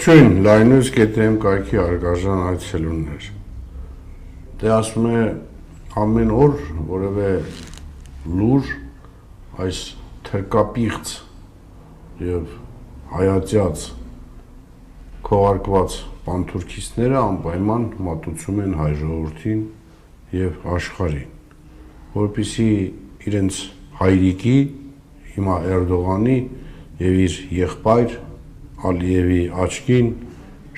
Ողջույն, լայնույս կետեմ կայքի արգաժան այցելուններ։ Դե ասում է ամեն օր որևէ լուր այս թրկապիղծ եւ հայացյաց քողարկված պանթուրքիստները անպայման մատուցում են հայ ժողովրդին եւ աշխարհին, որպեսզի իրենց հայրիկի հիմա Էրդողանի եւ իր եղբայր Ալիևի աչքին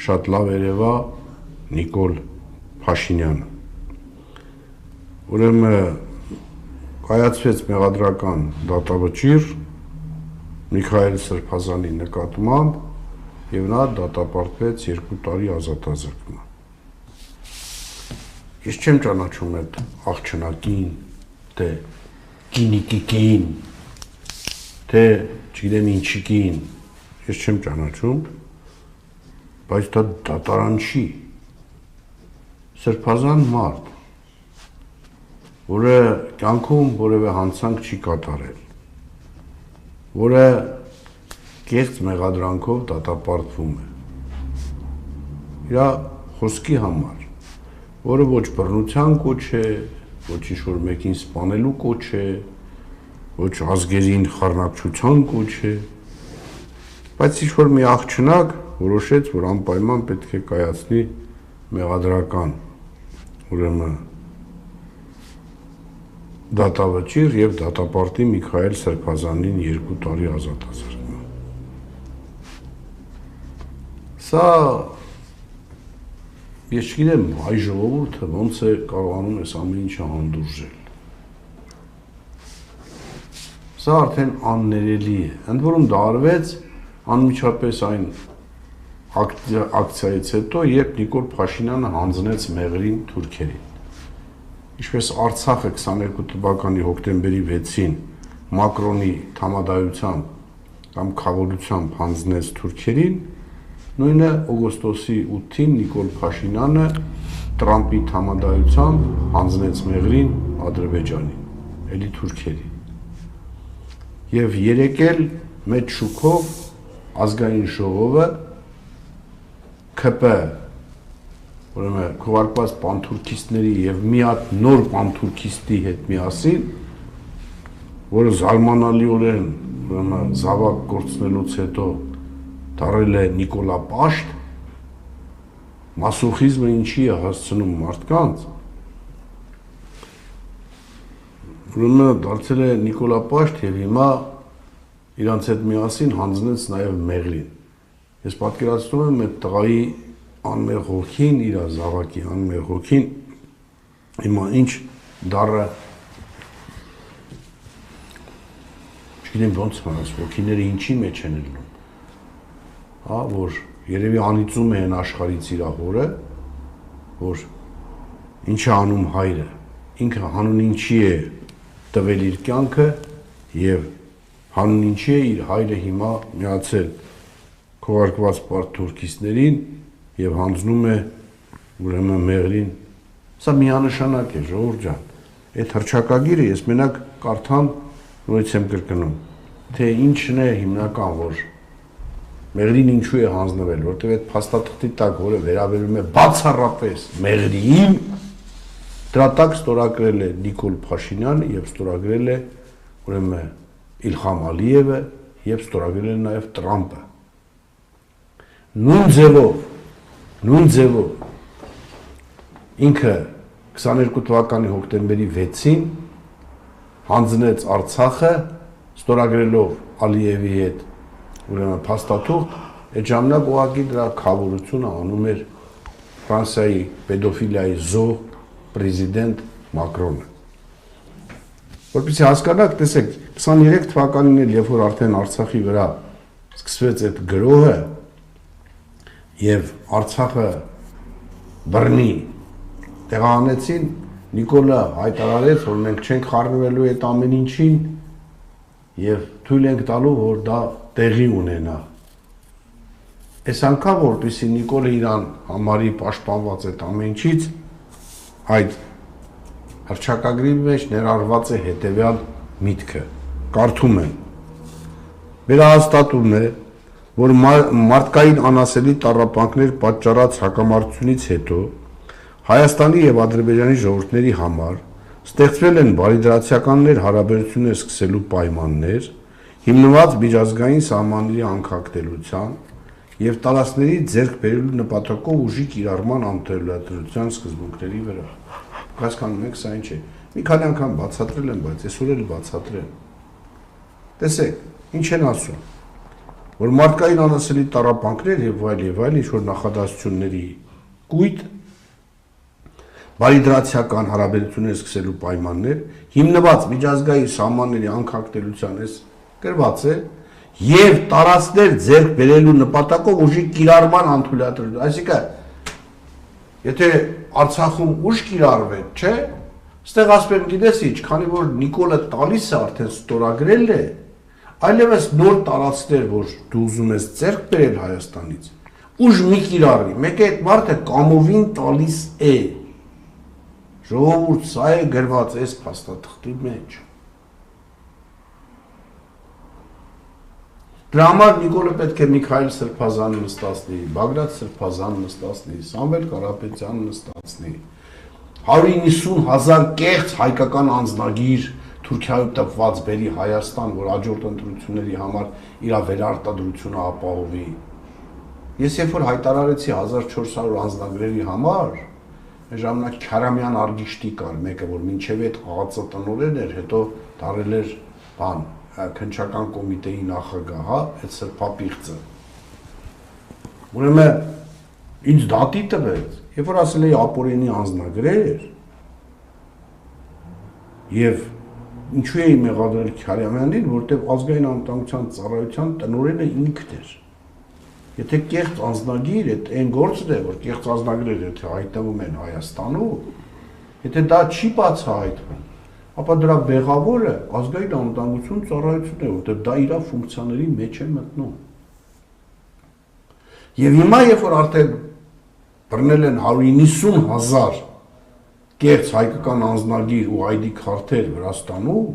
շատ լավ երևա Նիկոլ Փաշինյանը։ Ուրեմն կայացվեց մեղադրական դատավճիռ Միքայել Սրբազանի նկատմամբ եւ նա դատապարտվեց 2 տարի ազատազրկման։ Ես չեմ ճանաչում այդ աղջնակին, թե կինիկիկին, թե չգիտեմ ինչիկին, ես չեմ ճանաչում, բայց դա դատարան չի, Սրբազան մարդ, որը կյանքում որևէ հանցանք չի կատարել, որը կեղծ մեղադրանքով դատապարտվում է, իր խոսքի համար, որը ոչ բռնության կոչ է, ոչ ինչ-որ մեկին սպանելու կոչ է, ոչ ազգերին խառնակցության կոչ է, բայց ինչ-որ մի աղջնակ որոշեց, որ անպայման պետք է կայացնի մեղադրական ուրեմն դատավճիռ եւ դատապարտի Միքայել Սրբազանին 2 տարի ազատազրկման։ Սա ես չգիտեմ հայ ժողովուրդը ոնց է կարողանում այս ամեն ինչը հանդուրժել։ Սա արդեն աններելի է, ընդ որում դա արվեց անմիջապես այն ակցիայից հետո, երբ Նիկոլ Փաշինյանը հանձնեց մեղրին թուրքերին։ Ինչպես Արցախը 22 թվականի հոկտեմբերի 6-ին Մակրոնի համադայությամբ կամ խաղաղությամբ հանձնեց թուրքերին, նույնը օգոստոսի 8-ին Նիկոլ Փաշինյանը Տրամպի համադայությամբ հանձնեց մեղրին Ադրբեջանին, էլի թուրքերին։ Եվ երեկել մեծ շուքով ազգային ժողովը ԿՊ ուրեմն քողարկված պանթուրքիստների եւ մի հատ նոր պանթուրքիստի հետ միասին, որը զարմանալիորեն ուրեմն զավակ կորցնելուց հետո դարել է Նիկոլապաշտ, մասոխիզմը ինչի է հասցնում մարդկանց, ուրեմն դարձել է Նիկոլապաշտ եւ հիմա իրանց հետ միասին հանձնեց նաեւ մեղրին։ Ես պատկերացնում եմ այդ տղայի անմեղ հոգին, իր զավակի անմեղ հոգին, հիմա ինչ դառը, չգիտեմ ոնց մնաց, հոգիները ինչի մեջ են լինում, հա, որ երևի անիծում են աշխարհից իր հորը, որ ինչ է անում հայրը, ինքը հանուն ինչի է տվել իր կյանքը եւ հանուն ինչի է իր հայրը հիմա միացել քողարկված պարտուրքիստներին եւ հանձնում է ուրեմն մեղրին։ Սա միանշանակ է, ժողովուրդ ջան։ Այդ հռչակագիրը ես մենակ կարդամ, նորից եմ կրկնում, թե ինչն է հիմնական, որ մեղրին ինչու է հանձնվել, որտեղ այդ փաստաթղթի տակ, որը վերաբերում է բացառապես մեղրին, դրա տակ ստորագրել է Նիկոլ Փաշինյանը եւ ստորագրել է ուրեմն Իլհամ Ալիևը եւ ստորագրել է նաեւ Տրամպը։ Նույն ձևով ինքը 22 թվականի հոկտեմբերի 6-ին հանձնեց Արցախը ստորագրելով Ալիևի հետ ուրեմն փաստաթուղթ, այդ ժամանակ ուղղակի դրա խավորությունը անում էր Ֆրանսիայի պետոֆիլիայի զոհ պրեզիդենտ Մակրոնը։ Որպեսզի հասկանաք, տեսեք, 23 թվականին էլ, երբ որ արդեն Արցախի վրա սկսվեց այդ գրոհը եւ Արցախը բռնի տեղահանեցին, Նիկոլը հայտարարեց, որ մենք չենք խառնվելու այդ ամեն ինչին եւ թույլ ենք տալու, որ դա տեղի ունենա։ Այս անգամ որպեսզի Նիկոլը իրան համարի պաշտպանված այդ ամեն ինչից, այդ հռչակագրի մեջ ներառված է հետևյալ միտքը, կարդում եմ, վերահաստատում է, որ մարդկային անասելի տառապանքներ պատճառած հակամարտությունից հետո Հայաստանի եւ Ադրբեջանի ժողովուրդների համար ստեղծվել են բարիդրացիականներ հարաբերություններ սկսելու պայմաններ, հիմնված միջազգային սահմանների անկախտելիության եւ տարածքների ձեռք բերելու նպատակով ուժի կիրառման անթույլատրության սկզբունքների վրա։ Հասկանում եք, սա ինչ է։ Մի քանի անգամ բացատրել եմ, բայց այսօր էլ բացատրեմ։ Տեսեք, ինչ են ասում, որ մարդկային անասելի տառապանքներ եւ այլ ինչ-որ նախադասությունների կույտ բարիդրացիական հարաբերություններ սկսելու պայմաններ, հիմնված միջազգային սահմանների անկախտելիության էս գրված է եւ տարածքներ ձեռք բերելու նպատակով ուժի կիրառման անթույլատրություն։ Այսինքն, եթե Արցախում ուժ կիրառվեց, չէ՞, ստեղ ասում են, գիտես ինչ, քանի որ Նիկոլը տալիս է արդեն ստորագրել է, այլևս նոր տարածքներ, որ դու ուզում ես ձեռք բերել Հայաստանից, ուժ մի կիրառվի, մեկ է այդ մարդը կամովին տալիս է։ Ժողովուրդ, սա է գրված այս փաստաթղթի մեջ։ Դրա համար Նիկոլը պետք է Միքայել Սրբազան նստացնի, Բագրատ Սրբազան նստացնի, Սամվել Կարապետյան նստացնի, 190,000 կեղծ հայկական անձնագիր Թուրքիայում տպված բերի Հայաստան, որ հաջորդ ընտրությունների համար իր վերարտադրությունը ապահովի։ Ես երբ որ հայտարարեցի 1400 անձնագրերի համար, այն ժամանակ Քարամյան Արգիշտի կար մեկը, որ մինչև այդ ԱԱԾ տնօրեն էր, հետո դարել էր բան քննչական կոմիտեի նախագահ, հա, այդ սրբապիղծը։ Ուրեմն ինձ դատի տվեց, երբ որ ասել էի ապօրինի անձնագրեր, եւ ինչու էի մեղադրել Քարամյանին, որտեղ ազգային անվտանգության ծառայության տնօրենը ինքն էր։ Եթե կեղծ անձնագիր, այն գործն է, որ կեղծ անձնագրերը եթե հայտնվում են Հայաստանում, եթե դա չի բացահայտվում, ապա դրա բեղավորը ազգային անվտանգություն ծառայությունն է, որտեղ դա իր ֆունկցիաների մեջ է մտնում։ Եվ հիմա երբ որ արդեն բռնել են 190,000 կեղծ հայկական անձնագիր ու ID քարտեր Վրաստանում,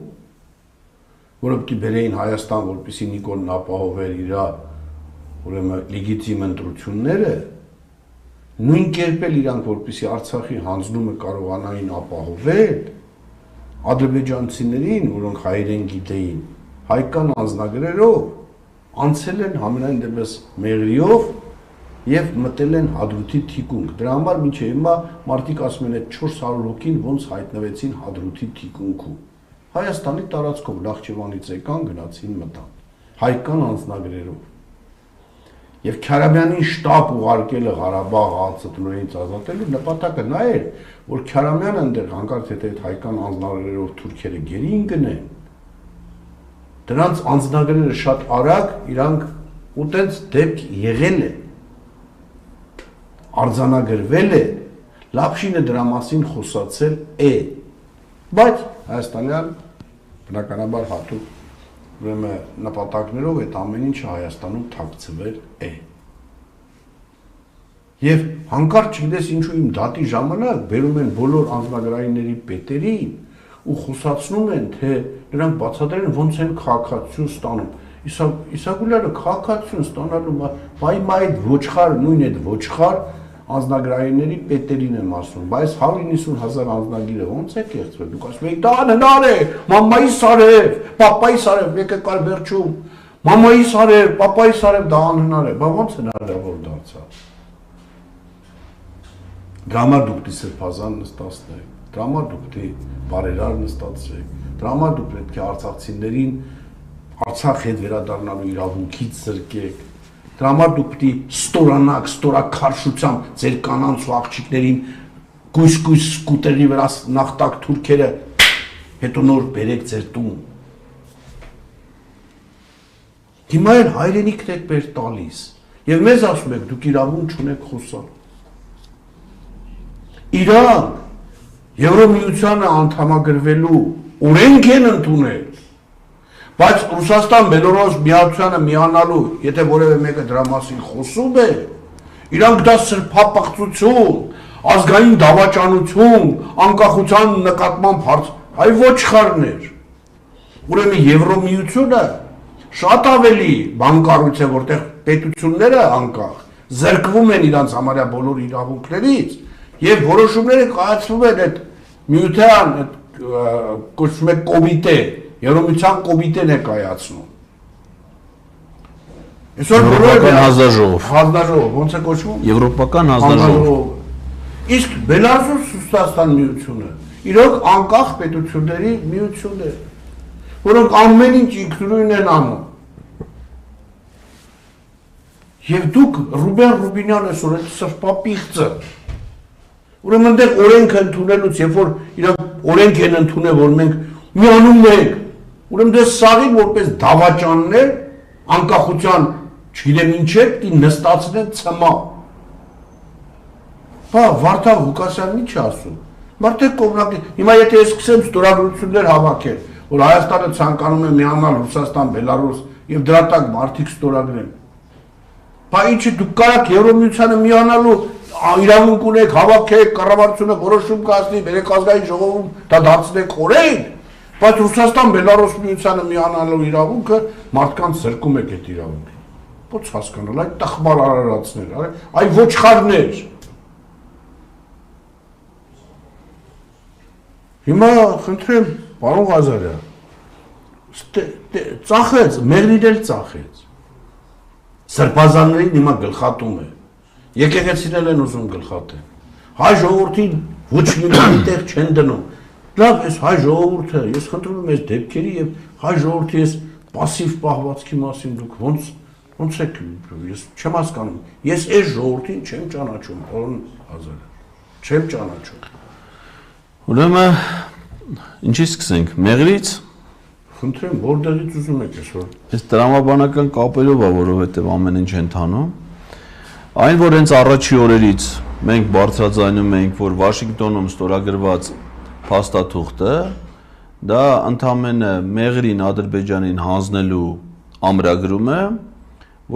որը պիտի բերեին Հայաստան, որպեսզի Նիկոլն ապահովեր իր ուրեմն լեգիտիմ ընտրությունները, նույն կերպ էլ իրանք որպեսզի Արցախի հանձնումը կարողանային ապահովել, ադրբեջանցիներին, որոնք հայերեն գիտեին, հայկական անձնագրերով անցել են համենայն դեպս մեղրիով եւ մտել են Հադրութի թիկունք։ Դրա համար մինչեւ հիմա մարդիկ ասում են այդ 400 հոգին ոնց հայտնվեցին Հադրութի թիկունքում։ Հայաստանի տարածքով Նախճեվանից եկան, գնացին մտան հայկական անձնագրերով։ Եվ Քարամյանին շտաբ ուղարկելը Ղարաբաղ ԱԱԾ տնօրենից ազատելու նպատակը նա էր, որ Քարամյանը այնտեղ հանկարծ եթե այդ հայկական անձնագրերով թուրքերը գերին գնեն, դրանց անձնագրերը շատ արագ իրանք ու տենց դեպք եղել է, արձանագրվել է, Լապշինը դրա մասին խոսացել է, բայց հայաստանյան բնականաբար հատուկ ուրեմն նպատակներով այդ ամեն ինչը Հայաստանում թաքցվել է։ Եվ հանկարծ չգիտես ինչու իմ դատի ժամանակ բերում են բոլոր անձնագրայինների պետերին ու խոսացնում են, թե նրանք բացատրեն ոնց են քաղաքացիություն ստանում։ Իսագուլյանը քաղաքացիություն ստանալու բայ այդ ոչխար, նույն այդ ոչխար անձնագրայինների պետերին եմ ասում, բայց 190,000 անձնագիրը ոնց է կեղծվել, դուք ասում եք դա անհնար է, մամայիս արև, պապայիս արև, մեկը կար վերջում, մամայիս արև, պապայիս արև, դա անհնար է, բա ոնց հնարավոր դարձավ։ Դրա համար դուք պիտի Սրբազան նստացնեք, դրա համար դուք պիտի բարերար նստացրեք, դրա համար դուք պետք է արցախցիներին Արցախ հետ վերադառնալու իրավունքից զրկեք։ Դրա համար դուք պիտի ստորանաք, ստորաքարշությամբ ձեր կանանց ու աղջիկներին գույս սկուտերի վրա նախտակ թուրքերը հետո նոր բերեք ձեր տուն։ Հիմա էլ հայրենիքն եք բեր տալիս եւ մեզ ասում եք դուք իրավունք չունեք խոսալ։ Իրանք Եվրոմիությանը անդամագրվելու օրենք են ընդունել, բայց Ռուսաստան, Բելորուս միացյանը միանալու, եթե որևէ մեկը դրա մասին խոսում է, իրանք դա սրբապղծություն, ազգային դավաճանություն, անկախության նկատմամբ հարց, այ ոչխարներ։ Ուրեմն Եվրոմիությունը շատ ավելի բանկառույց է, որտեղ պետությունները անկախ զրկվում են իրանց համարյա բոլոր իրավունքներից եւ որոշումները կայացվում են այդ միության կոչվում է կոմիտե, Եվրոմիության կոմիտեն է կայացնում։ Այսօր Եվրոպական հանձնաժողով, ոնց է կոչվում։ Եվրոպական հանձնաժողով։ Իսկ Բելարուս Ռուսաստան միությունը իրոք անկախ պետությունների միություն է, որոնք ամեն ինչ ինքնուրույն են անում։ Եվ դուք Ռուբեն Ռուբինյան այսօր այդ սրբապիղծը, ուրեմն դեռ օրենքը ընդունելուց, երբ որ իրանք օրենք են ընդունել, որ մենք միանում ենք, ուրեմն դες սաղին որպես դավաճաններ անկախության, չգիտեմ ինչեր, պիտի նստացնեն ցմա։ Բա Վարդան Ղուկասյանն ինչ ասում։ Մարդիկ կողմնակի, հիմա եթե ես սկսեմ ստորագրություններ հավաքել, որ Հայաստանը ցանկանում է միանալ Ռուսաստան, Բելարուս եւ դրա տակ մարդիկ ստորագրեն։ Բա ինչի դուք կարաք Եվրոմիությանը միանալու իրավունք ունեք, հավաքեք, կառավարությունը որոշում կայացնի, Բերեկազգային ժողովում դա դարձնեք օրենք, բայց Ռուսաստան, Բելարուս միությանը միանալու իրավունքը մարդկանց զրկում եք այդ իրավունքը։ Ո՞նց հասկանալ, այդ տխմար արարածներ, այ ոչխարներ։ Հիմա խնդրեմ, պարոն Ղազարյան, ծախեց, մեղրին էլ ծախեց։ Սրբազաններին հիմա գլխատում է։ Եկեղեցին են ուզում գլխատեն։ Հայ ժողովրդին ոչ մի տեղ չեն դնում։ Լավ, այս հայ ժողովուրդը, ես խնդրում եմ այս դեպքերի եւ հայ ժողովրդի այս пассив պահվածքի մասին դուք ոնց եք, ես չեմ հասկանում։ Ես այս ժողովրդին չեմ ճանաչում, պարոն Ղազարյան։ Չեմ ճանաչում։ Ուրեմն ինչի սկսենք, մեղրից։ Խնդրեմ, որտեղից ուզում եք այսօր։ Այս տրամաբանական կապերով է, որովհետև ամեն ինչ են թանում։ Այն, որ հենց առաջի օրերից մենք բարձրաձայնում ենք, որ Վաշինգտոնում ստորագրված փաստաթուղթը դա ընդամենը մեղրին Ադրբեջանին հանձնելու ամրագրում է,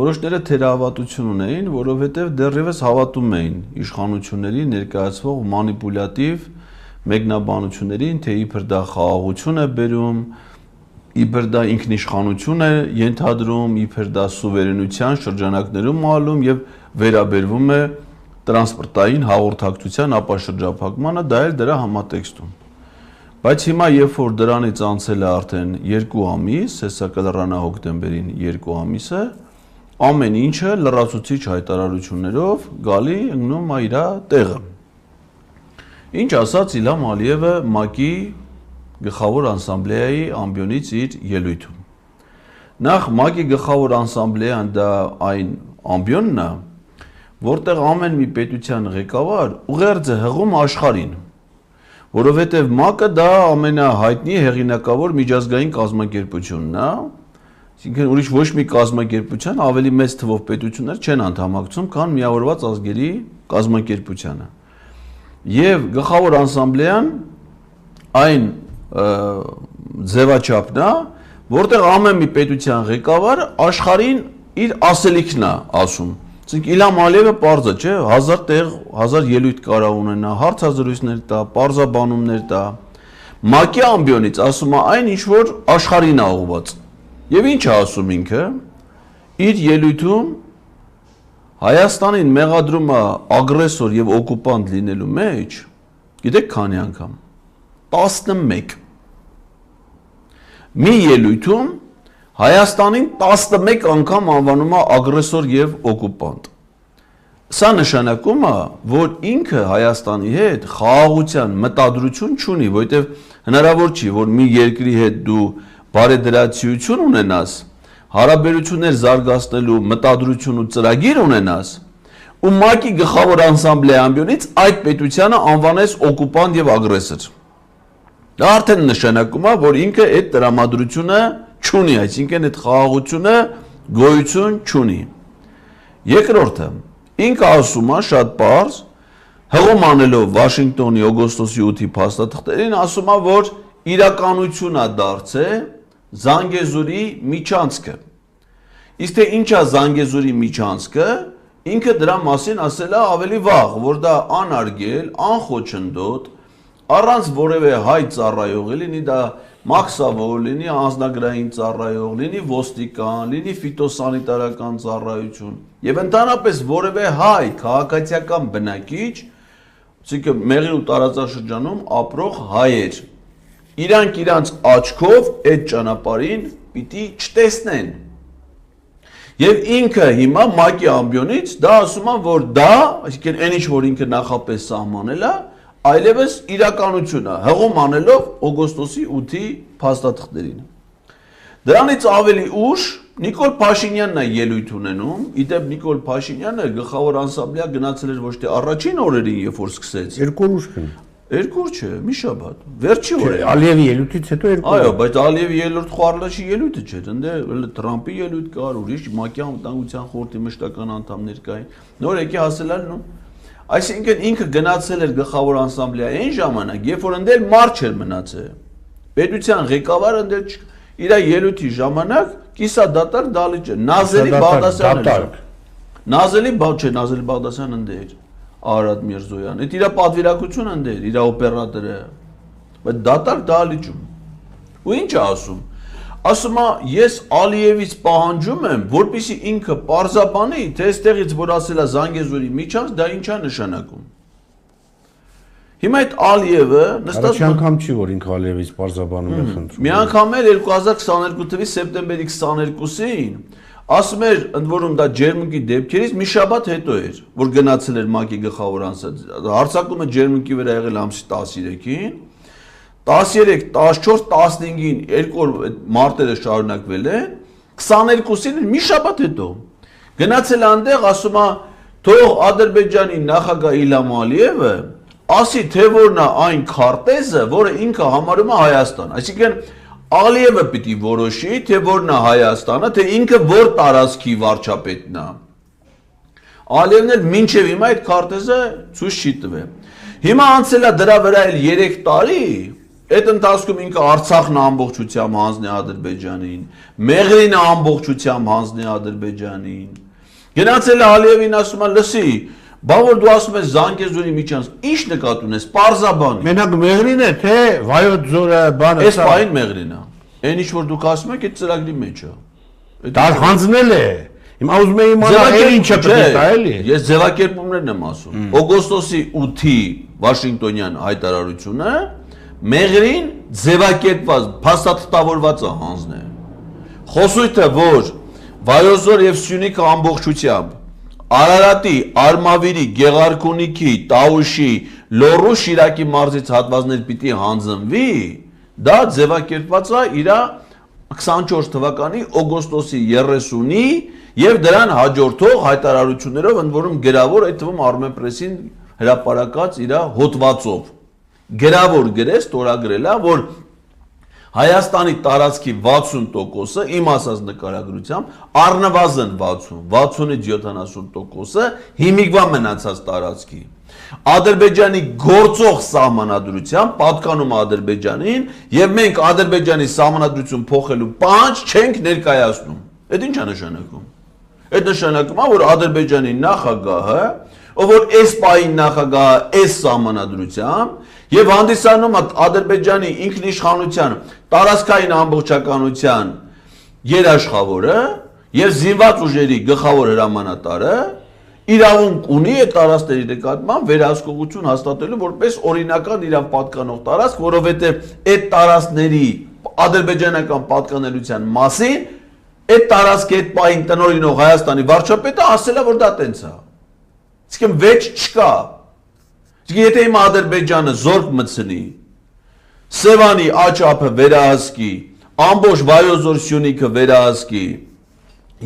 որոշները թերահավատություն ունեին, որովհետև դեռևս հավատում էին իշխանությունների ներկայացվող մանիպուլյատիվ մեկնաբանություններին, թե իբր դա խաղաղություն է բերում, իբր դա ինքնիշխանություն է ենթադրում, իբր դա սուվերենության շրջանակներում մալում եւ վերաբերվում է տրանսպորտային հաղորդակցության ապաշրջափակմանը, դա էլ դրա համատեքստում։ Բայց հիմա երբ որ դրանից անցել է արդեն 2 ամիս, հեսա կլռանա հոկտեմբերին 2 ամիսը, ամեն ինչը լրացուցիչ հայտարարություններով գալի ընկնում է իր տեղը։ Ինչ ասաց Իլհամ Ալիևը ՄԱԿ-ի գլխավոր ասամբլեայի ամբիոնից իր ելույթում։ Նախ ՄԱԿ-ի գլխավոր ասամբլեան դա այն ամբիոնն է, որտեղ ամեն մի պետության ղեկավար ուղերձ է հղում աշխարհին, որովհետև ՄԱԿ-ը դա ամենահայտնի հեղինակավոր միջազգային կազմակերպությունն է, այսինքն ուրիշ ոչ մի կազմակերպության ավելի մեծ թվով պետություններ չեն անդամակցում, քան Միավորված ազգերի կազմակերպությանը։ Եվ գլխավոր ասամբլեան այն ձևաչափն է, որտեղ ամեն մի պետության ղեկավար աշխարհին իր ասելիքն է ասում։ Այսինքն Իլհամ Ալիևը պարզ է, չէ, 1000 տեղ, 1000 ելույթ կարա ունենա, հարցազրույցներ տա, պարզաբանումներ տա։ ՄԱԿ-ի ամբիոնից ասում է այն, ինչ որ աշխարհին է ուղղված։ Եվ ինչ է ասում ինքը։ Իր ելույթում Հայաստանին մեղադրում է ագրեսոր եւ օկուպանտ լինելու մեջ, գիտեք քանի անգամ։ 11։ Մի ելույթում Հայաստանին 11 անգամ անվանում է ագրեսոր եւ օկուպանտ։ Սա նշանակում է, որ ինքը Հայաստանի հետ խաղաղության մտադրություն չունի, որովհետեւ հնարավոր չի, որ մի երկրի հետ դու բարեդրացիություն ունենաս, հարաբերություններ զարգացնելու մտադրություն ու ծրագիր ունենաս, ու ՄԱԿ-ի գլխավոր ասամբլեայի ամբիոնից այդ պետությանը անվանես օկուպանտ եւ ագրեսոր։ Դա արդեն նշանակում է, որ ինքը այդ տրամադրությունը չունի, այսինքն այդ խաղաղությունը գոյություն չունի։ Երկրորդը, ինքը ասում է շատ պարզ, հղում անելով Վաշինգտոնի օգոստոսի 8-ի փաստաթղթերին, ասում է, որ իրականություն է դարձել Զանգեզուրի միջանցքը։ Իսկ թե ինչ է Զանգեզուրի միջանցքը, ինքը դրա մասին ասել է ավելի վաղ, որ դա անարգել, անխոչնդոտ, առանց որևէ հայ ծառայողի լինի դա մաքսավոր, լինի անձնագրային ծառայող, լինի ոստիկան, լինի ֆիտոսանիտարական ծառայություն եւ ընդհանրապես որևէ հայ քաղաքացիական բնակիչ, այսինքն Մեղրի ու տարածաշրջանում ապրող հայեր, իրանք իրանց աչքով այդ ճանապարհին պիտի չտեսնեն։ Եվ ինքը հիմա ՄԱԿ-ի ամբիոնից դա ասում է, որ դա, այսինքն այն ինչ որ ինքը նախապես սահմանել է, այլևս իրականություն է, հղում անելով օգոստոսի 8-ի փաստաթղթերին։ Դրանից ավելի ուշ Նիկոլ Փաշինյանն է ելույթ ունենում, իդեպ Նիկոլ Փաշինյանը գլխավոր անսամբլեա գնացել էր ոչ թե առաջին օրերին, երբ որ սկսեց։ 2 օր ուշ գնա։ 2 օր չէ, մի շաբաթ։ Վերջի օրը։ Ալիևի ելույթից հետո 2 օր։ Այո, բայց Ալիևի ելույթ Խարլաշի ելույթը չէր, ընդ Թրամփի ելույթ կար, ուրիշ ՄԱԿ-ի անվտանգության խորհրդի մշտական անդամներ կային։ Նոր եկի հասել էր նո։ Այսինքն ինքը գնացել էր գլխավոր անսամբլեա այն ժամանակ, երբ որ ընդել մարդ չէր մնացել։ Պետության ղեկավարը ընդել իր ելույթի ժամանակ կիսադատար դալիճ է, Նազելի Բաղդասյանն։ Նազելի Բաղդասյանն ընդել Արադ Միրզոյան, այդ իր պատվիրակությունը ընդեր, իր օպերատորը, բայց դատարկ դալիճում։ Ու ինչ է ասում։ Ասում է, ես Ալիևից պահանջում եմ, որպեսզի ինքը պարզաբանի, թե այստեղից որ ասել է Զանգեզուրի միջանց, դա ինչ է նշանակում։ Հիմա այդ Ալիևը նստած Առաջ անգամ չի որ ինքը Ալիևից պարզաբանում է խնդրում։ Մի անգամ էր 2022 թվականի սեպտեմբերի 22-ին ասում էր ընդ որում դա ջերմուկի դեպքերից մի շաբաթ հետո էր, որ գնացել էր ՄԱԿ-ի գլխավոր անձը։ Հարձակումը ջերմուկի վրա եղել ամսի 13-ին, 13, 14, 15-ին երկու օր մարտերը շարունակվել են, 22-ին մի շաբաթ հետո գնացել այնտեղ ասում է թող Ադրբեջանի նախագահ Իլհամ Ալիևը ասի թե որն է այն քարտեզը, որը ինքը համարում է Հայաստան, այսինքն Ալիևը պիտի որոշի, թե որն է Հայաստանը, թե ինքը որ տարածքի վարչապետն է։ Ալիևն էլ մինչև հիմա այդ քարտեզը ցույց չի տվել։ Հիմա անցել է դրա վրա էլ 3 տարի, այդ ընթացքում ինքը Արցախն ամբողջությամբ հանձնի Ադրբեջանին, Մեղրին ամբողջությամբ հանձնի Ադրբեջանին։ Գնացել է Ալիևին ասում է, լսի, բա որ դու ասում ես Զանգեզուրի միջանց, ինչ նկատ ունես, պարզաբանի։ Մենակ Մեղրին է, թե Վայոց ձորը բանը։ Այս պահին Մեղրին է։ Այն ինչ որ դուք ասում եք, այդ ծրագրի մեջ է։ Դա հանձնել է։ Հիմա ուզում եմ իմանալ ինչը պետք է տա էլի։ Ես ձևակերպումներն եմ ասում։ Օգոստոսի 8-ի Վաշինգտոնյան հայտարարությունը Մեղրին ձևակերպված, փաստաթղթավորված է հանձնել։ Խոսույթը, որ Վայոց ձոր եւ Սյունիքը ամբողջությամբ Արարատի, Արմավիրի, Գեղարքունիքի, Տաուշի, Լոռու, Շիրակի մարզից հատվածներ պիտի հանձնվի, դա ձևակերպված է իր 24 թվականի օգոստոսի 30-ի եւ դրան հաջորդող հայտարարություններով, ընդ որում գրավոր այդ թվում Armenpress-ին հրապարակած իր հոդվածով։ Գրավոր գրես, ստորագրել է, որ Հայաստանի տարածքի 60%-ը, իմ ասած նկարագրությամբ, առնվազն 60-ից 70%-ը հիմիկվա մնացած տարածքի։ Ադրբեջանի գործող սահմանադրությամբ պատկանում Ադրբեջանին եւ մենք Ադրբեջանի սահմանադրություն փոխելու պահանջ չենք ներկայացնում։ Այդ ինչ է նշանակում։ Այդ նշանակում է, որ Ադրբեջանի նախագահը, ով որ այս պահին նախագահը այս սահմանադրությամբ եւ հանդիսանում Ադրբեջանի ինքնիշխանության տարածքային ամբողջականության երաշխավորը եւ զինված ուժերի գլխավոր հրամանատարը իրավունք ունի այդ տարածքների նկատմամբ վերահսկողություն հաստատելու որպես օրինական իրավ պատկանող տարածք, որովհետեւ այդ տարածքների ադրբեջանական պատկանելիության մասին այդ տարածքի այդ պահին տնօրինող Հայաստանի վարչապետը ասել է, որ դա տենց է։ Իսկ վեճ չկա։ Եթե իմ Ադրբեջանը զորք մտցնի, Սևանի աչափը վերահսկի, ամբողջ Վայոց ձոր Սյունիքը վերահսկի,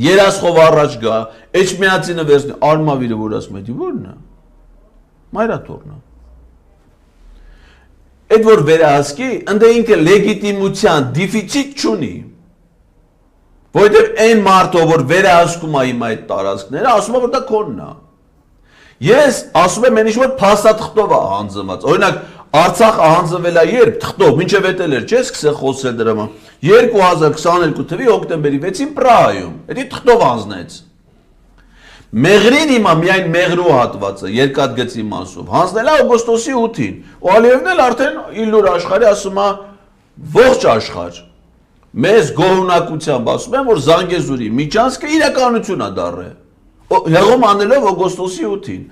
երասխով առաջ գա, Էջմիածինը վերցնի, Արմավիրը որ ասում է, որն է։ Մայրաթորն է։ Այդ որ վերահսկի, ընդ ինքը լեգիտիմության դեֆիցիտ չունի։ Որովհետև այն մարդը, որ վերահսկում է իմ այդ տարածքները, ասում է, որ դա քոնն է։ Ես ասում եմ այն ինչ որ փաստաթղթով է հանձնված։ Օրինակ Արցախը հանձնվել է երբ թղթով, մինչև էտել էր, չէ՞, սկսել խոսել դրա մասին։ 2022 թվականի հոկտեմբերի 6-ին Պրահայում։ Դա թղթով հանձնեց։ Մեղրին հիմա միայն Մեղրու հատվածը երկաթգծի մասով հանձնել է օգոստոսի 8-ին։ Ու Ալիևն էլ արդեն իլուր աշխարհի ասում է ողջ աշխարհ մեզ գոհունակությամբ ասում են, որ Զանգեզուրի միջանցքը իրականություն է դառել։ Հեղում անելով օգոստոսի 8-ին։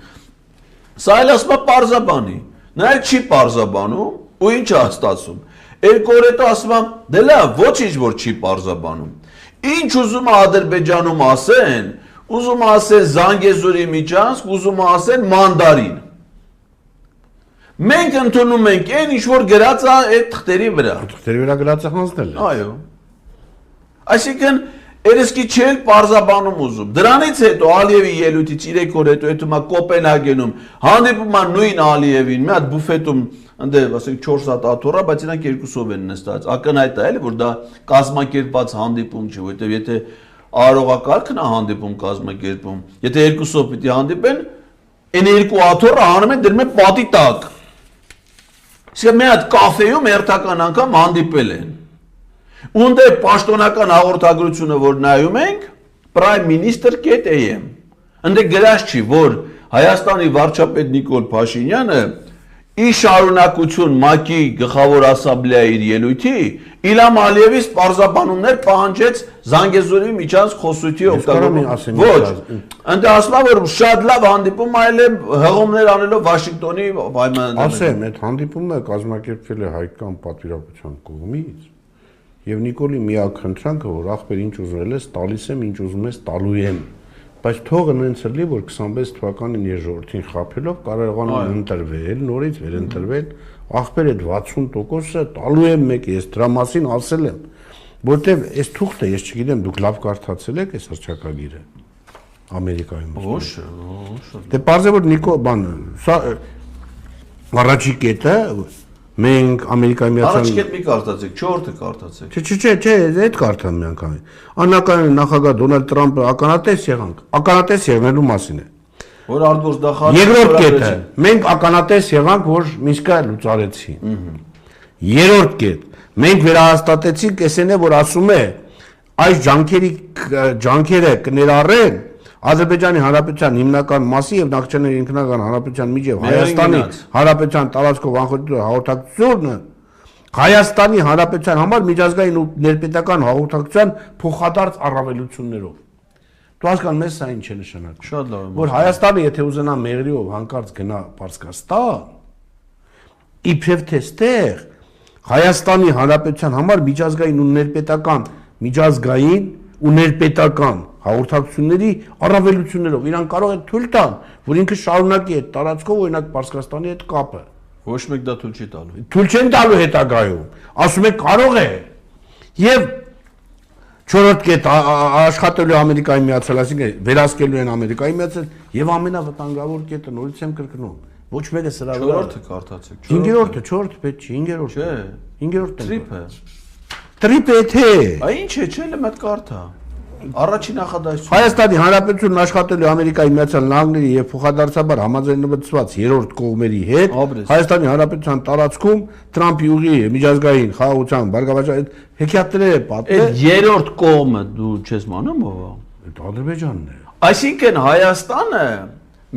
Սա էլ ասում է պարզաբանի։ Նա չի պարզաբանում ու ինչ է ստացվում։ Երկու օր հետո ասում է, դե լավ, ոչինչ որ չի պարզաբանում։ Ինչ ուզում է Ադրբեջանում ասեն, ուզում է ասեն Զանգեզուրի միջանցք, ուզում է ասեն մանդարին։ Մենք ընդունում ենք այն ինչ որ գրած է այդ թղթերի վրա։ Թղթերի վրա գրած է հանձնել։ Այո։ Այսինքն երեսկի չէր պարզաբանում ուզում։ Դրանից հետո Ալիևի ելույթից 3 օր հետո հետո Կոպենհագենում հանդիպում է նույն Ալիևին, մի հատ բուֆետում ընդ ասենք 4 հատ աթոռա, բայց իրանք երկուսով են նստած։ Ակնհայտ է էլի որ դա կազմակերպված հանդիպում չի, որովհետև եթե արարողակարգն է հանդիպում կազմակերպում, եթե երկուսով պիտի հանդիպեն, այն երկու աթոռը հանում են դրում են պատի տակ։ Իսկ մի հատ կաֆեում հերթական անգամ հանդիպել են։ Ունդ է պաշտոնական հաղորդագրությունը, որ նայում ենք, primeminister.am։ Ընդ գրած չի, որ Հայաստանի վարչապետ Նիկոլ Փաշինյանը ի շարունակություն ՄԱԿ-ի գլխավոր ասամբլեայի ելույթի Իլհամ Ալիևից պարզաբանումներ պահանջեց Զանգեզուրի միջանցք խոսույթի օգտագործում։ Ոչ, ընդ ասում է, որ շատ լավ հանդիպում այլ է հղումներ անելով Վաշինգտոնի պայմաններում։ Ասեմ, այդ հանդիպումը կազմակերպվել է հայկական պատվիրակության կողմից եւ Նիկոլի միակ խնդրանքը, որ ախպեր ինչ ուզում ես տալիս եմ, ինչ ուզում ես տալու եմ։ Բայց թողը նենց լի, որ 26 թվականին երրորդին խափելով կարողանում ընտրվել, նորից վերընտրվել, ախպեր այդ 60%-ը տալու եմ մեկ, ես դրա մասին ասել եմ, որտեվ այս թուղթը ես չգիտեմ, դուք լավ կարդացել եք այս հռչակագիրը Ամերիկայում։ Ոչ, դե պարզ է որ Նիկո բան, սա առաջի կետը մենք Ամերիկայի Միացյալ Առաջի կետ մի կարդացեք, 4-ը կարդացեք։ Չէ, այդ կարդամ մի անգամ։ Աննական նախագահ Դոնալդ Թրամփը ականատես եղանք, ականատես եղնելու մասին է։ Որ արդյոք դա խաղ։ Երկրորդ կետը, մենք ականատես եղանք, որ Մինսկը լուծարեցին։ Երրորդ կետ, մենք վերահաստատեցինք, էսեն է, որ ասում է, այս ջանքերը կներառեն Ադրբեջանի Հանրապետության հիմնական մասի եւ Նախճանների ինքնական հանրապետության միջև Հայաստանի Հանրապետության տարածքով անխոհ հաղորդակցությունը Հայաստանի Հանրապետության համար միջազգային ու ներպետական հաղորդակցության փոխադարձ առավելություններով։ Դու հասկանում ես սա ինչ է նշանակում։ Շատ լավ։ Որ Հայաստանը եթե ուզենա մեղրիով հանկարծ գնա Պարսկաստան, իբրև թե ստեղ Հայաստանի Հանրապետության համար միջազգային ու ներպետական հաղորդակցությունների առավելություններով իրան կարող է թույլ տան, որ ինքը շարունակի այդ տարածքով օրինակ Պարսկաստանի հետ կապը։ Ոչ մեկ դա թույլ չի տալու։ Թույլ չեն տալու հետագայում։ Ասում են կարող է։ Եվ չորրորդ կետ աշխատելու Ամերիկայի Միացյալ, այսինքն վերահսկելու են Ամերիկայի Միացյալ եւ ամենավտանգավոր կետը նորից եմ կրկնում։ Ոչ մեկը սրա վրա։ Չորրորդը կարդացեք։ 5-րդը, 4-ը պետք չի, 5-րդը։ Չէ։ 5-րդը։ Տրիփը։ Տրիփը թե։ Այ ինչ է, չէ՞ լեմդ կարդա։ Առաջին նախադասություն Հայաստանի Հանրապետությունն աշխատելու Ամերիկայի Միացյալ Նահանգների եւ փոխադարձաբար համաձայնեցված երրորդ կողմերի հետ Հայաստանի Հանրապետության տարածքում Թրամփի ուղի միջազգային խաղաղության բարգավաճ հեքիաթները պատմել։ Այդ երրորդ կողմը դու չես մանում ով է։ Այդ Ադրբեջանն է։ Այսինքն Հայաստանը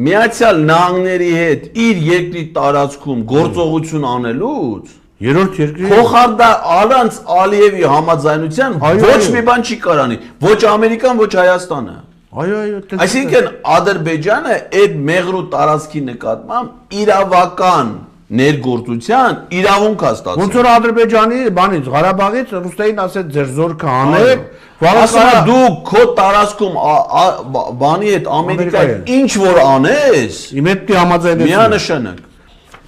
Միացյալ Նահանգների հետ իր երկրի տարածքում գործողություն անելուց երրորդ երկրի փոխարդա առանց Ալիևի համաձայնության ոչ մի բան չի կարանի, ոչ Ամերիկան, ոչ Հայաստանը։ Այո, Այսինքն Ադրբեջանը այդ մեղրու տարածքի նկատմամբ իրավական ներգործության իրավունք է ստացել։ Ոնց որ Ադրբեջանի բանից Ղարաբաղից Ռուսաստանին ասեց ձեր զորքը անեք, ասա դու քո տարածքում բանի հետ Ամերիկայի ինչ որ անես, իմ հետ համաձայնեցի։ միանշանակ։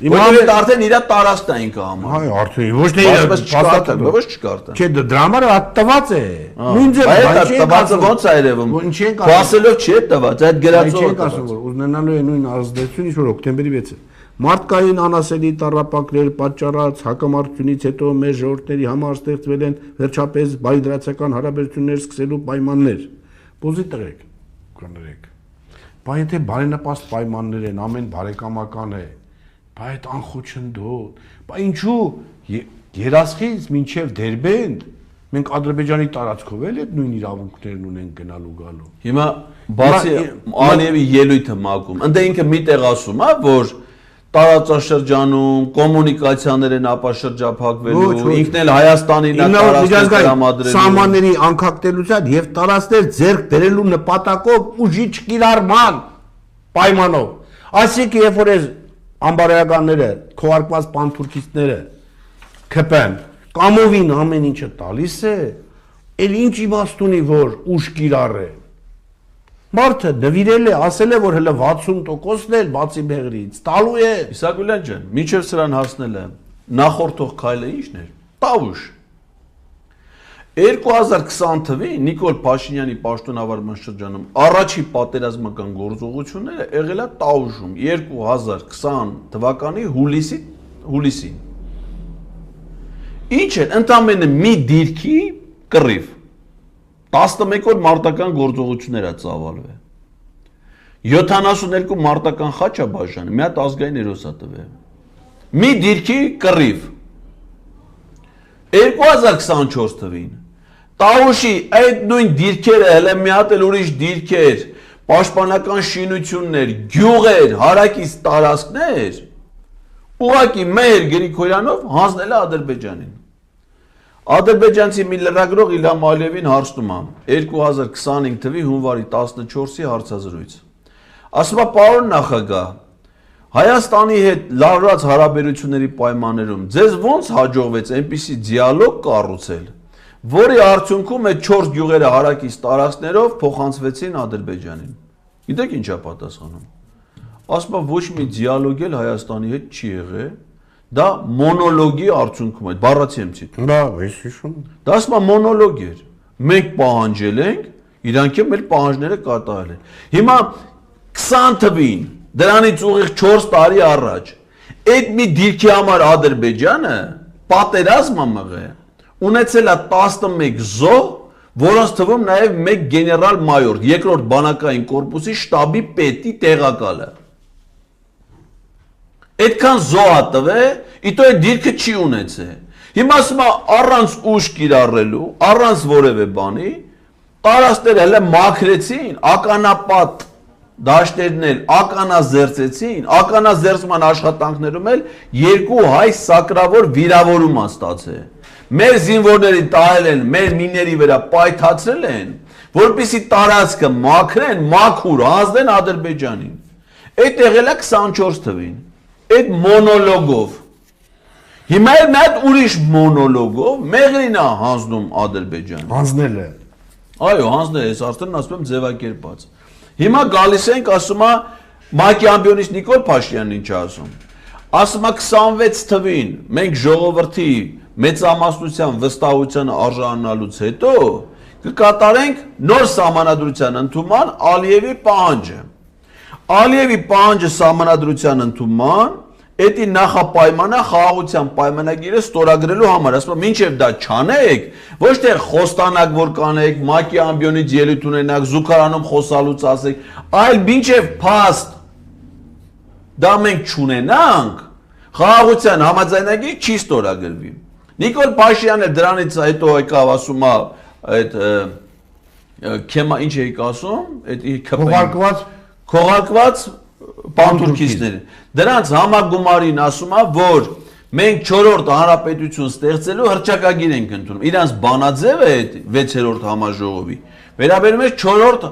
Որովհետեւ արդեն իր տարածքն է ինքը համար։ Այո, արդեն ոչ թե իր փաստաթղթը, ոչ չկարտա։ Չէ, դրա համար տված է։ Նույն ձև բայց տվածը ոնց է երևում։ Փասելով չի տված, այդ գրածով։ Չենք ասում, որ ունենալու է նույն ազդեցություն, ինչ որ հոկտեմբերի 6-ը։ Մարդկային անասելի տառապանքներ պատճառած հակամարտությունից հետո մեր ժողովրդների համար ստեղծվել են վերջապես բայդրացական հարաբերություններ սկսելու պայմաններ։ Պոզի տղեկ, կներեք։ Բայց եթե բարենպաստ պայմաններ են, ամեն բարեկամական է, բայց այդ անխոչնդոտ, բայց ինչու երասխից մինչև Դերբենդ մենք Ադրբեջանի տարածքով էլ այդ նույն իրավունքներն ունենք գնալու գալու։ Հիմա բացի Ալիևի ելույթը մակում, ընդ ինքը մի տեղ ասում է, որ տարածաշրջանում կոմունիկացիաներ են ապաշրջափակվելու, ինքն էլ Հայաստանին տարածքներ տրամադրելու, սահմանների անկախտելության եւ տարածքներ ձեռք բերելու նպատակով ուժի չկիրառման պայմանով։ Այսինքն, երբ որ այս ամբարայականները, քողարկված պանթուրքիստները ԿՊ-ն կամովին ամեն ինչը տալիս է, էլ ինչ իմաստ ունի, որ ուժ կիրառե։ Մարդը նվիրել է, ասել է, որ հələ 60%-ն էլ բացի մեղրից տալու է։ Իսագուլյան ջան, մինչև սրան հասնելը նախորդող քայլը ի՞նչն էր։ Տավուշ։ 2020 թվականին Նիկոլ Փաշինյանի պաշտոնավարման շրջանում առաջի պատերազմական գործողությունները եղել է Տավուշում 2020 թվականի հուլիսին։ Ինչ էր, ընդամենը մի դիրքի կռիվ 11 օր մարտական գործողություններ է ծավալվել։ 72 մարտական խաչ է բաժանը, մի հատ ազգային հերոս է տվել։ Մի դիրքի կռիվ 2024 թվին Տավուշի այդ նույն դիրքերը հələ մի հատ էլ ուրիշ դիրքեր, պաշտպանական շինություններ, գյուղեր, հարակից տարածքներ ուղղակի Մեհեր Գրիգորյանով հանձնել է Ադրբեջանին։ Ադրբեջանցի մի լրագրող Իլհամ Ալիևին հարցնում է 2025 թվականի հունվարի 14-ի հարցազրույց։ Ասում է պարոն նախագահ, Հայաստանի հետ լարված հարաբերությունների պայմաններում ձեզ ոնց հաջողվեց այնպիսի դիալոգ կառուցել, որի արդյունքում այդ 4 գյուղերը հարակից տարածքներով փոխանցվեցին Ադրբեջանին։ Գիտեք ինչ է պատասխանում։ Ասում է ոչ մի դիալոգ էլ Հայաստանի հետ չի եղել։ Դա մոնոլոգի արդյունքում է, բառացի եմ ցիտում։ Դա ես հիշում։ Դա ասում է մոնոլոգ էր։ Մենք պահանջել ենք, իրանք էլ մեր պահանջները կատարել են։ Հիմա 20 թվին, դրանից ուղիղ 4 տարի առաջ, այդ մի դիրքի համար Ադրբեջանը պատերազմ է մղել, ունեցել է 11 զոհ, որոնց թվում նաև 1 գեներալ-մայոր, երկրորդ բանակային կորպուսի շտաբի պետի տեղակալը։ Այդքան զոհ է տվել, իտո այդ դիրքը չի ունեցել։ Հիմա ասում է առանց ուժ կիրառելու, առանց որևէ բանի, տարածքները հələ մաքրեցին, ականապատ դաշտերն էլ ականազերծեցին, ականազերծման աշխատանքներում էլ 2 հայ սակրավոր վիրավորում են ստացել։ Մեր զինվորներին տարել են, մեր միների վրա պայթացրել են, որպեսզի տարածքը մաքրեն, մաքուր հանձնեն Ադրբեջանին։ Այդ եղել է 24 թվին։ Այդ մոնոլոգով։ Հիմա էլ մի հատ ուրիշ մոնոլոգով Մեղրին է հանձնում Ադրբեջանը։ Հանձնել է։ Այո, հանձնել է, ես արդեն ասում եմ ձևակերպած։ Հիմա գալիս ենք, ասում է ՄԱԿ-ի ամբիոնից Նիկոլ Փաշինյանն ինչ ասում։ Ասում է 26 թվին մենք ժողովրդի մեծամասնության վստահության արժանանալուց հետո կկատարենք նոր սահմանադրության ընդունման Ալիևի պահանջը։ Ալիևի պահանջը սահմանադրության ընդունման, էդի նախապայմանը խաղաղության պայմանագիրը ստորագրելու համար, ասում եմ, մինչև դա չանեք, ոչ թե խոստանակ որ կանեք, ՄԱԿ-ի ամբիոնից ելույթ ունենաք, զուգարանում խոսալուց ասեք, այլ մինչև փաստ դա մենք չունենանք, խաղաղության համաձայնագիր չի ստորագրվի։ Նիկոլ Փաշինյանը դրանից հետո եկավ ասում է, այդ քեմա ինչ էիք ասում, այդ քողարկված պանթուրքիստները։ Դրանց համագումարին ասում է, որ մենք 4-րդ հանրապետություն ստեղծելու հռչակագիր ենք ընդունում։ Իրանց բանաձևը այդ 6-րդ համաժողովի վերաբերում է 4-րդ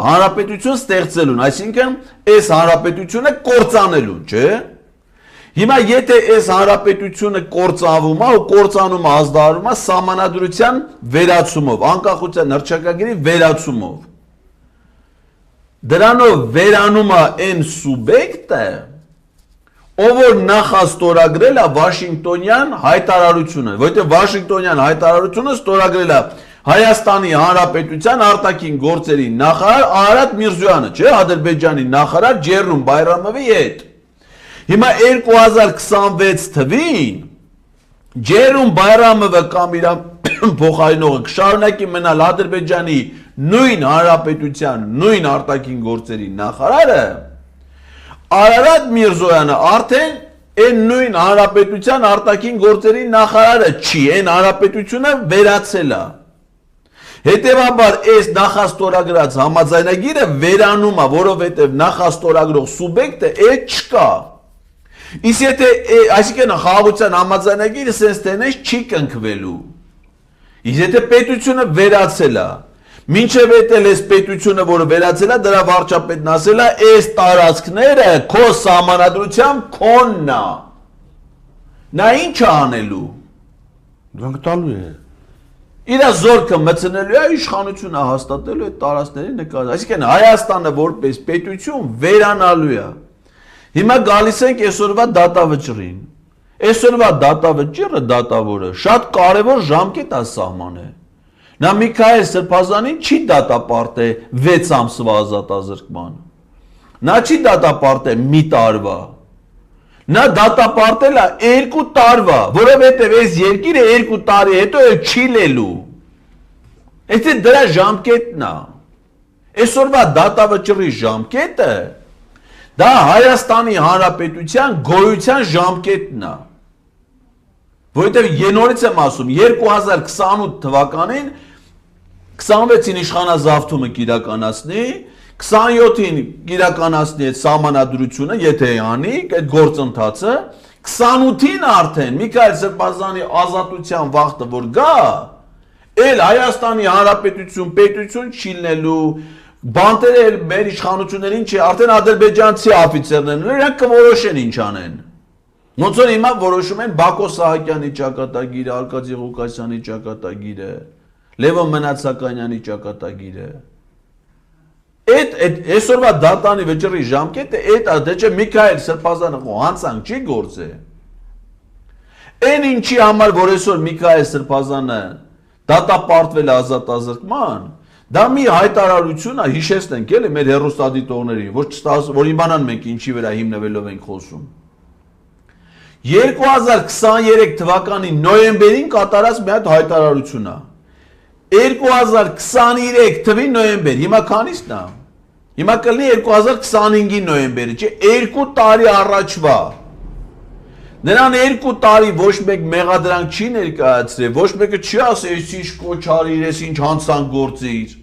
հանրապետություն ստեղծելուն, այսինքն այս հանրապետությունը կործանելուն, չէ՞։ Հիմա եթե այս հանրապետությունը կործանվում է ու կործանում է ազդարարում է սահմանադրության վերացումով, անկախության հռչակագրի վերացումով։ Դրանով վերանում է այն սուբյեկտը, ով որ նախաստորագրել է Վաշինգտոնյան հայտարարությունը, որովհետև Վաշինգտոնյան հայտարարությունը ստորագրել է Հայաստանի Հանրապետության արտաքին գործերի նախարար Արարատ Միրզոյանը, չէ՞, Ադրբեջանի նախարար Ջերրում Բայրամովի հետ։ Հիմա 2026 թվին Ջերրում Բայրամովը կամ իր փոխարինողը կշարունակի մնալ Ադրբեջանի նույն հանրապետության, նույն արտաքին գործերի նախարարը, Արարատ Միրզոյանը արդեն այն նույն հանրապետության արտաքին գործերի նախարարը չի, այն հանրապետությունը վերացել է։ Հետևաբար այս նախաստորագրած համաձայնագիրը վերանում է, որովհետև նախաստորագրող սուբյեկտը այդ չկա։ Իսկ եթե այսինքն խաղաղության համաձայնագիրը sense տենես չի կնքվելու։ Իսկ եթե պետությունը վերացել է, մինչև էտել էս պետությունը, որը վերացել է, դրա վարչապետն ասել է, այս տարածքները քո սահմանադրությամբ քոնն է։ Նա ինչ է անելու։ Դրանք տալու է։ Իր զորքը մտցնելու է իշխանությունը հաստատելու այդ տարածքների նկատմամբ։ Այսինքն Հայաստանը որպես պետություն վերանալու է։ Հիմա գալիս ենք այսօրվա դատավճռին։ Այսօրվա դատավճիռը դատավորը շատ կարևոր ժամկետ է սահմանել։ Նա Միքայել Սրբազանին չի դատապարտել 6 ամսվա ազատազրկման։ Նա չի դատապարտել մի տարվա։ Նա դատապարտել է 2 տարվա, որովհետև այս երկիրը 2 տարի հետո չի լելու։ Եթե դրա ժամկետն է։ Այսօրվա դատավճռի ժամկետը դա Հայաստանի Հանրապետության գոյության ժամկետն է։ Որովհետև ենորից եմ ասում 2028 թվականին 26-ին իշխանազավթումը կիրականացնի, 27-ին կիրականացնի այդ սահմանադրությունը, եթե անի, այդ գործընթացը, 28-ին արդեն Միքայել Սրբազանի ազատության վաղտը որ գա, էլ Հայաստանի Հանրապետություն պետություն չի լինելու, բանտերը էլ մեր իշխանություններին չի, արդեն ադրբեջանցի օֆիցերներն են, նրանք կորոշեն ինչ անեն։ Ոնց որ հիմա որոշում են Բակո Սահակյանի ճակատագիրը, Արկադի Ղուկասյանի ճակատագիրը, Լևոն Մնացականյանի ճակատագիրը։ Այդ այսօրվա դատանի վճռի ժամկետը այդ դե չէ Միքայել Սրբազանը հանցանք չի գործել։ Այն ինչի համար որ այսօր Միքայել Սրբազանը դատապարտվել է ազատազրկման, դա մի հայտարարություն է, հիշեցնենք էլի մեր հեռուստադիտողներին, որ իմանան մենք ինչի վրա հիմնվելով ենք խոսում։ 2023 թվականի նոյեմբերին կատարած մի հատ հայտարարություն է։ 2023 թվականի նոյեմբեր, հիմա քանիսն է։ Հիմա կլինի 2025-ի նոյեմբերը, չէ, 2 տարի առաջվա։ Նրան 2 տարի ոչ մեկ մեղադրանք չի ներկայացրել, ոչ մեկը չի ասել, ես ինչ կոչ արիր, ես ինչ հանցանք գործիր։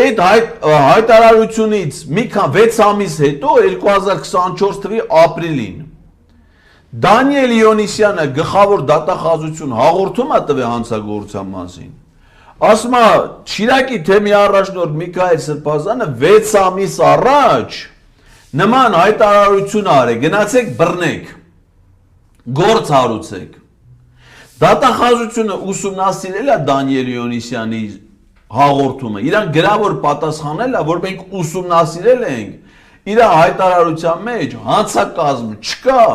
Այդ հայտարարությունից մի քան 6 ամիս հետո 2024 թվականի ապրիլին Դանիել Իոնիսյանը գլխավոր դատախազություն հաղորդում է տվել հանցագործության մասին։ Ասում է Շիրակի թեմի առաջնորդ Միքայել Սրբազանը 6 ամիս առաջ նման հայտարարություն արել, գնացեք բռնեք, գործ հարուցեք։ Դատախազությունը ուսումնասիրել է Դանիել Իոնիսյանի հաղորդումը, իրան գրավոր պատասխանել է, որ մենք ուսումնասիրել ենք իր հայտարարության մեջ հանցակազմ չկա։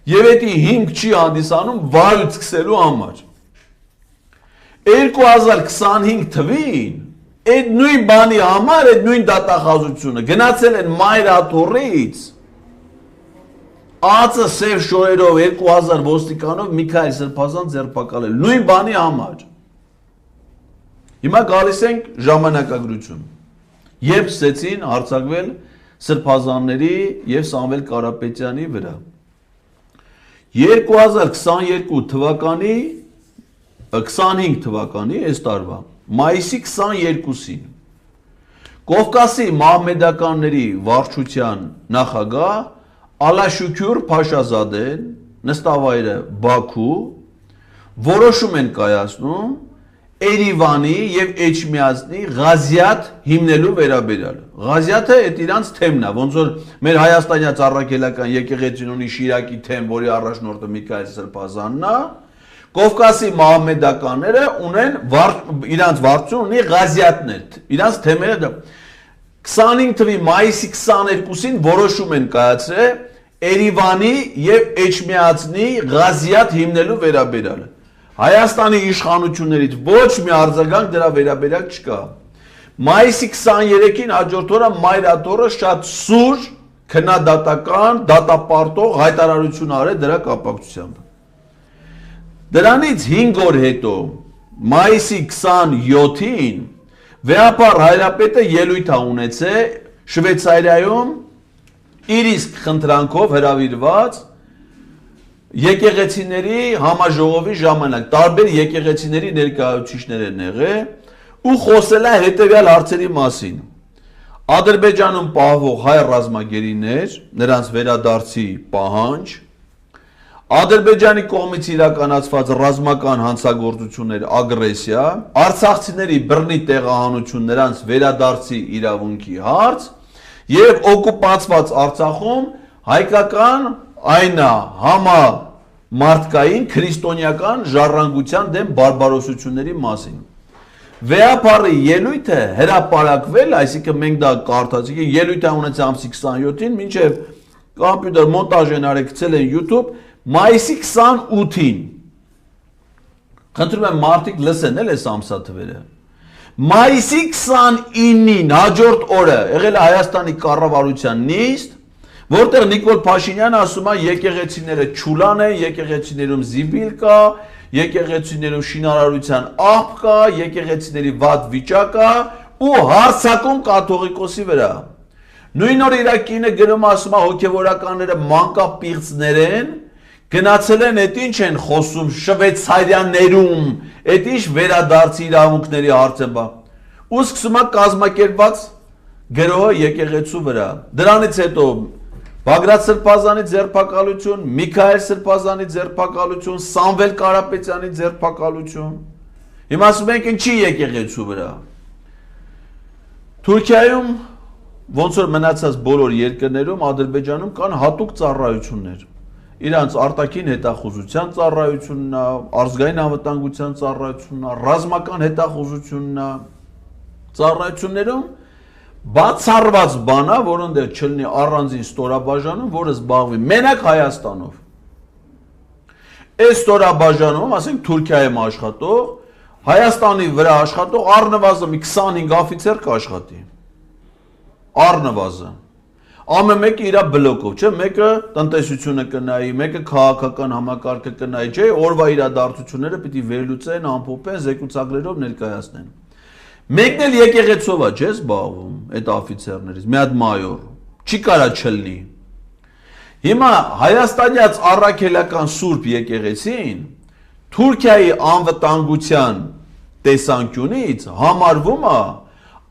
Եվ էդի հիմք չի հանդիսանում վարույթ սկսելու համար։ 2025 թվին այդ նույն բանի համար, այդ նույն դատախազությունը գնացել են Մայրաթորից ԱԾ սև շորերով 2000 ոստիկանով Միքայել Սրբազան ձերբակալել, նույն բանի համար։ Հիմա գալիս ենք ժամանակագրություն։ Երբ սկսեցին հարձակվել Սրբազանների եւ Սամվել Կարապետյանի վրա։ 2022 թվականի 25 թվականի այս տարվա մայիսի 22-ին Կովկասի մահմեդականների վարչության նախագահ Ալաշուքյուր Փաշազադեն նստավայրը Բաքու որոշում են կայացնում Երևանի եւ Էջմիածնի Ղազիաթ հիմնելու վերաբերյալ։ Ղազիաթը այդ իրանց թեմն է, ոնց որ մեր հայաստանյաց առաքելական եկեղեցին ունի Շիրակի թեմ, որի առաջնորդը Միքայել Սրբազանն է, Կովկասի մահմեդականները ունեն իրանց վարչություն ունի Ղազիաթներ։ Իրանց թեմերը 25 թվականի մայիսի 22-ին որոշում են կայացրել Երևանի եւ Էջմիածնի Ղազիաթ հիմնելու վերաբերյալ։ Հայաստանի իշխանություններից ոչ մի արձագանք դրա վերաբերյալ չկա։ Մայիսի 23-ին հաջորդ օրը Մայրաթորը շատ սուր, քննադատական, դատապարտող հայտարարություն արել դրա կապակցությամբ։ Դրանից 5 օր հետո, մայիսի 27-ին, Վեհապար Հայրապետը ելույթ է ունեցել Շվեյցարիայում իր իսկ խնդրանքով հրավիրված եկեղեցիների համաժողովի ժամանակ տարբեր եկեղեցիների ներկայացուցիչներ են եղել ու խոսել է հետևյալ հարցերի մասին։ Ադրբեջանում պահվող հայ ռազմագերիներ, նրանց վերադարձի պահանջ, Ադրբեջանի կողմից իրականացված ռազմական հանցագործություններ, ագրեսիա, արցախցիների բռնի տեղահանություն, նրանց վերադարձի իրավունքի հարց եւ օկուպացված Արցախում հայկական համամարտկային քրիստոնեական ժառանգության դեմ բարբարոսությունների մասին։ Վեապարի ելույթը հրապարակվել, այսինքն մենք դա կարդացինք, ելույթը ունեցավ ամսի 27-ին, մինչև կոմպյուտեր մոնտաժ են արել, գցել են YouTube, մայիսի 28-ին։ Խնդրում եմ մարդիկ լսեն էլ այս ամսաթվերը։ Մայիսի 29-ին հաջորդ օրը եղել է Հայաստանի կառավարության նիստ, որտեղ Նիկոլ Փաշինյանը ասում է եկեղեցիները չուլան են, եկեղեցիներում զիբիլ կա, եկեղեցիներում շինարարության աղբ կա, եկեղեցիների վատ վիճակ կա ու հարձակում կաթողիկոսի վրա։ Նույն օր Իրակինը գրում ասում է հոգևորականները մանկապիղծներ են, գնացել են, այդ ինչ են խոսում Շվեյցարիաներում, այդ ինչ վերադարձի իրավունքների հարց է բա։ Ու սկսում է կազմակերպված գրոհը եկեղեցու վրա։ Դրանից հետո Բագրատ Սրբազանի ձերբակալություն, Միքայել Սրբազանի ձերբակալություն, Սամվել Կարապետյանի ձերբակալություն։ Հիմա ասում ենք ինչի եկեղեցու վրա։ Թուրքիայում ոնց որ մնացած բոլոր երկրներում Ադրբեջանում կան հատուկ ծառայություններ։ Իրանց արտաքին հետախուզության ծառայությունն է, ազգային անվտանգության ծառայությունն է, ռազմական հետախուզությունն է։ Ծառայություններում բացառված բան է, որոնց չլինի առանձին ստորաբաժանում, որը զբաղվի մենակ Հայաստանով։ Այս ստորաբաժանում, ասենք Թուրքիայում աշխատող, Հայաստանի վրա աշխատող առնվազն 25 օֆիցեր կաշխատի։ Առնվազն։ Ամեն մեկը իր բլոկով, չէ՞, մեկը տնտեսությունը կնայի, մեկը քաղաքական համակարգը կնայի, չէ՞, օրվա իրադարձությունները պիտի վերլուծեն, ամփոփեն, զեկուցագրերով ներկայացնեն։ Մեկն էլ եկեղեցով է, չէ՞, զբաղվում այդ օֆիցերներից, մի հատ մայոր, չի կարա չլինի։ Հիմա հայաստանյաց առաքելական Սուրբ եկեղեցին Թուրքիայի անվտանգության տեսանկյունից համարվում է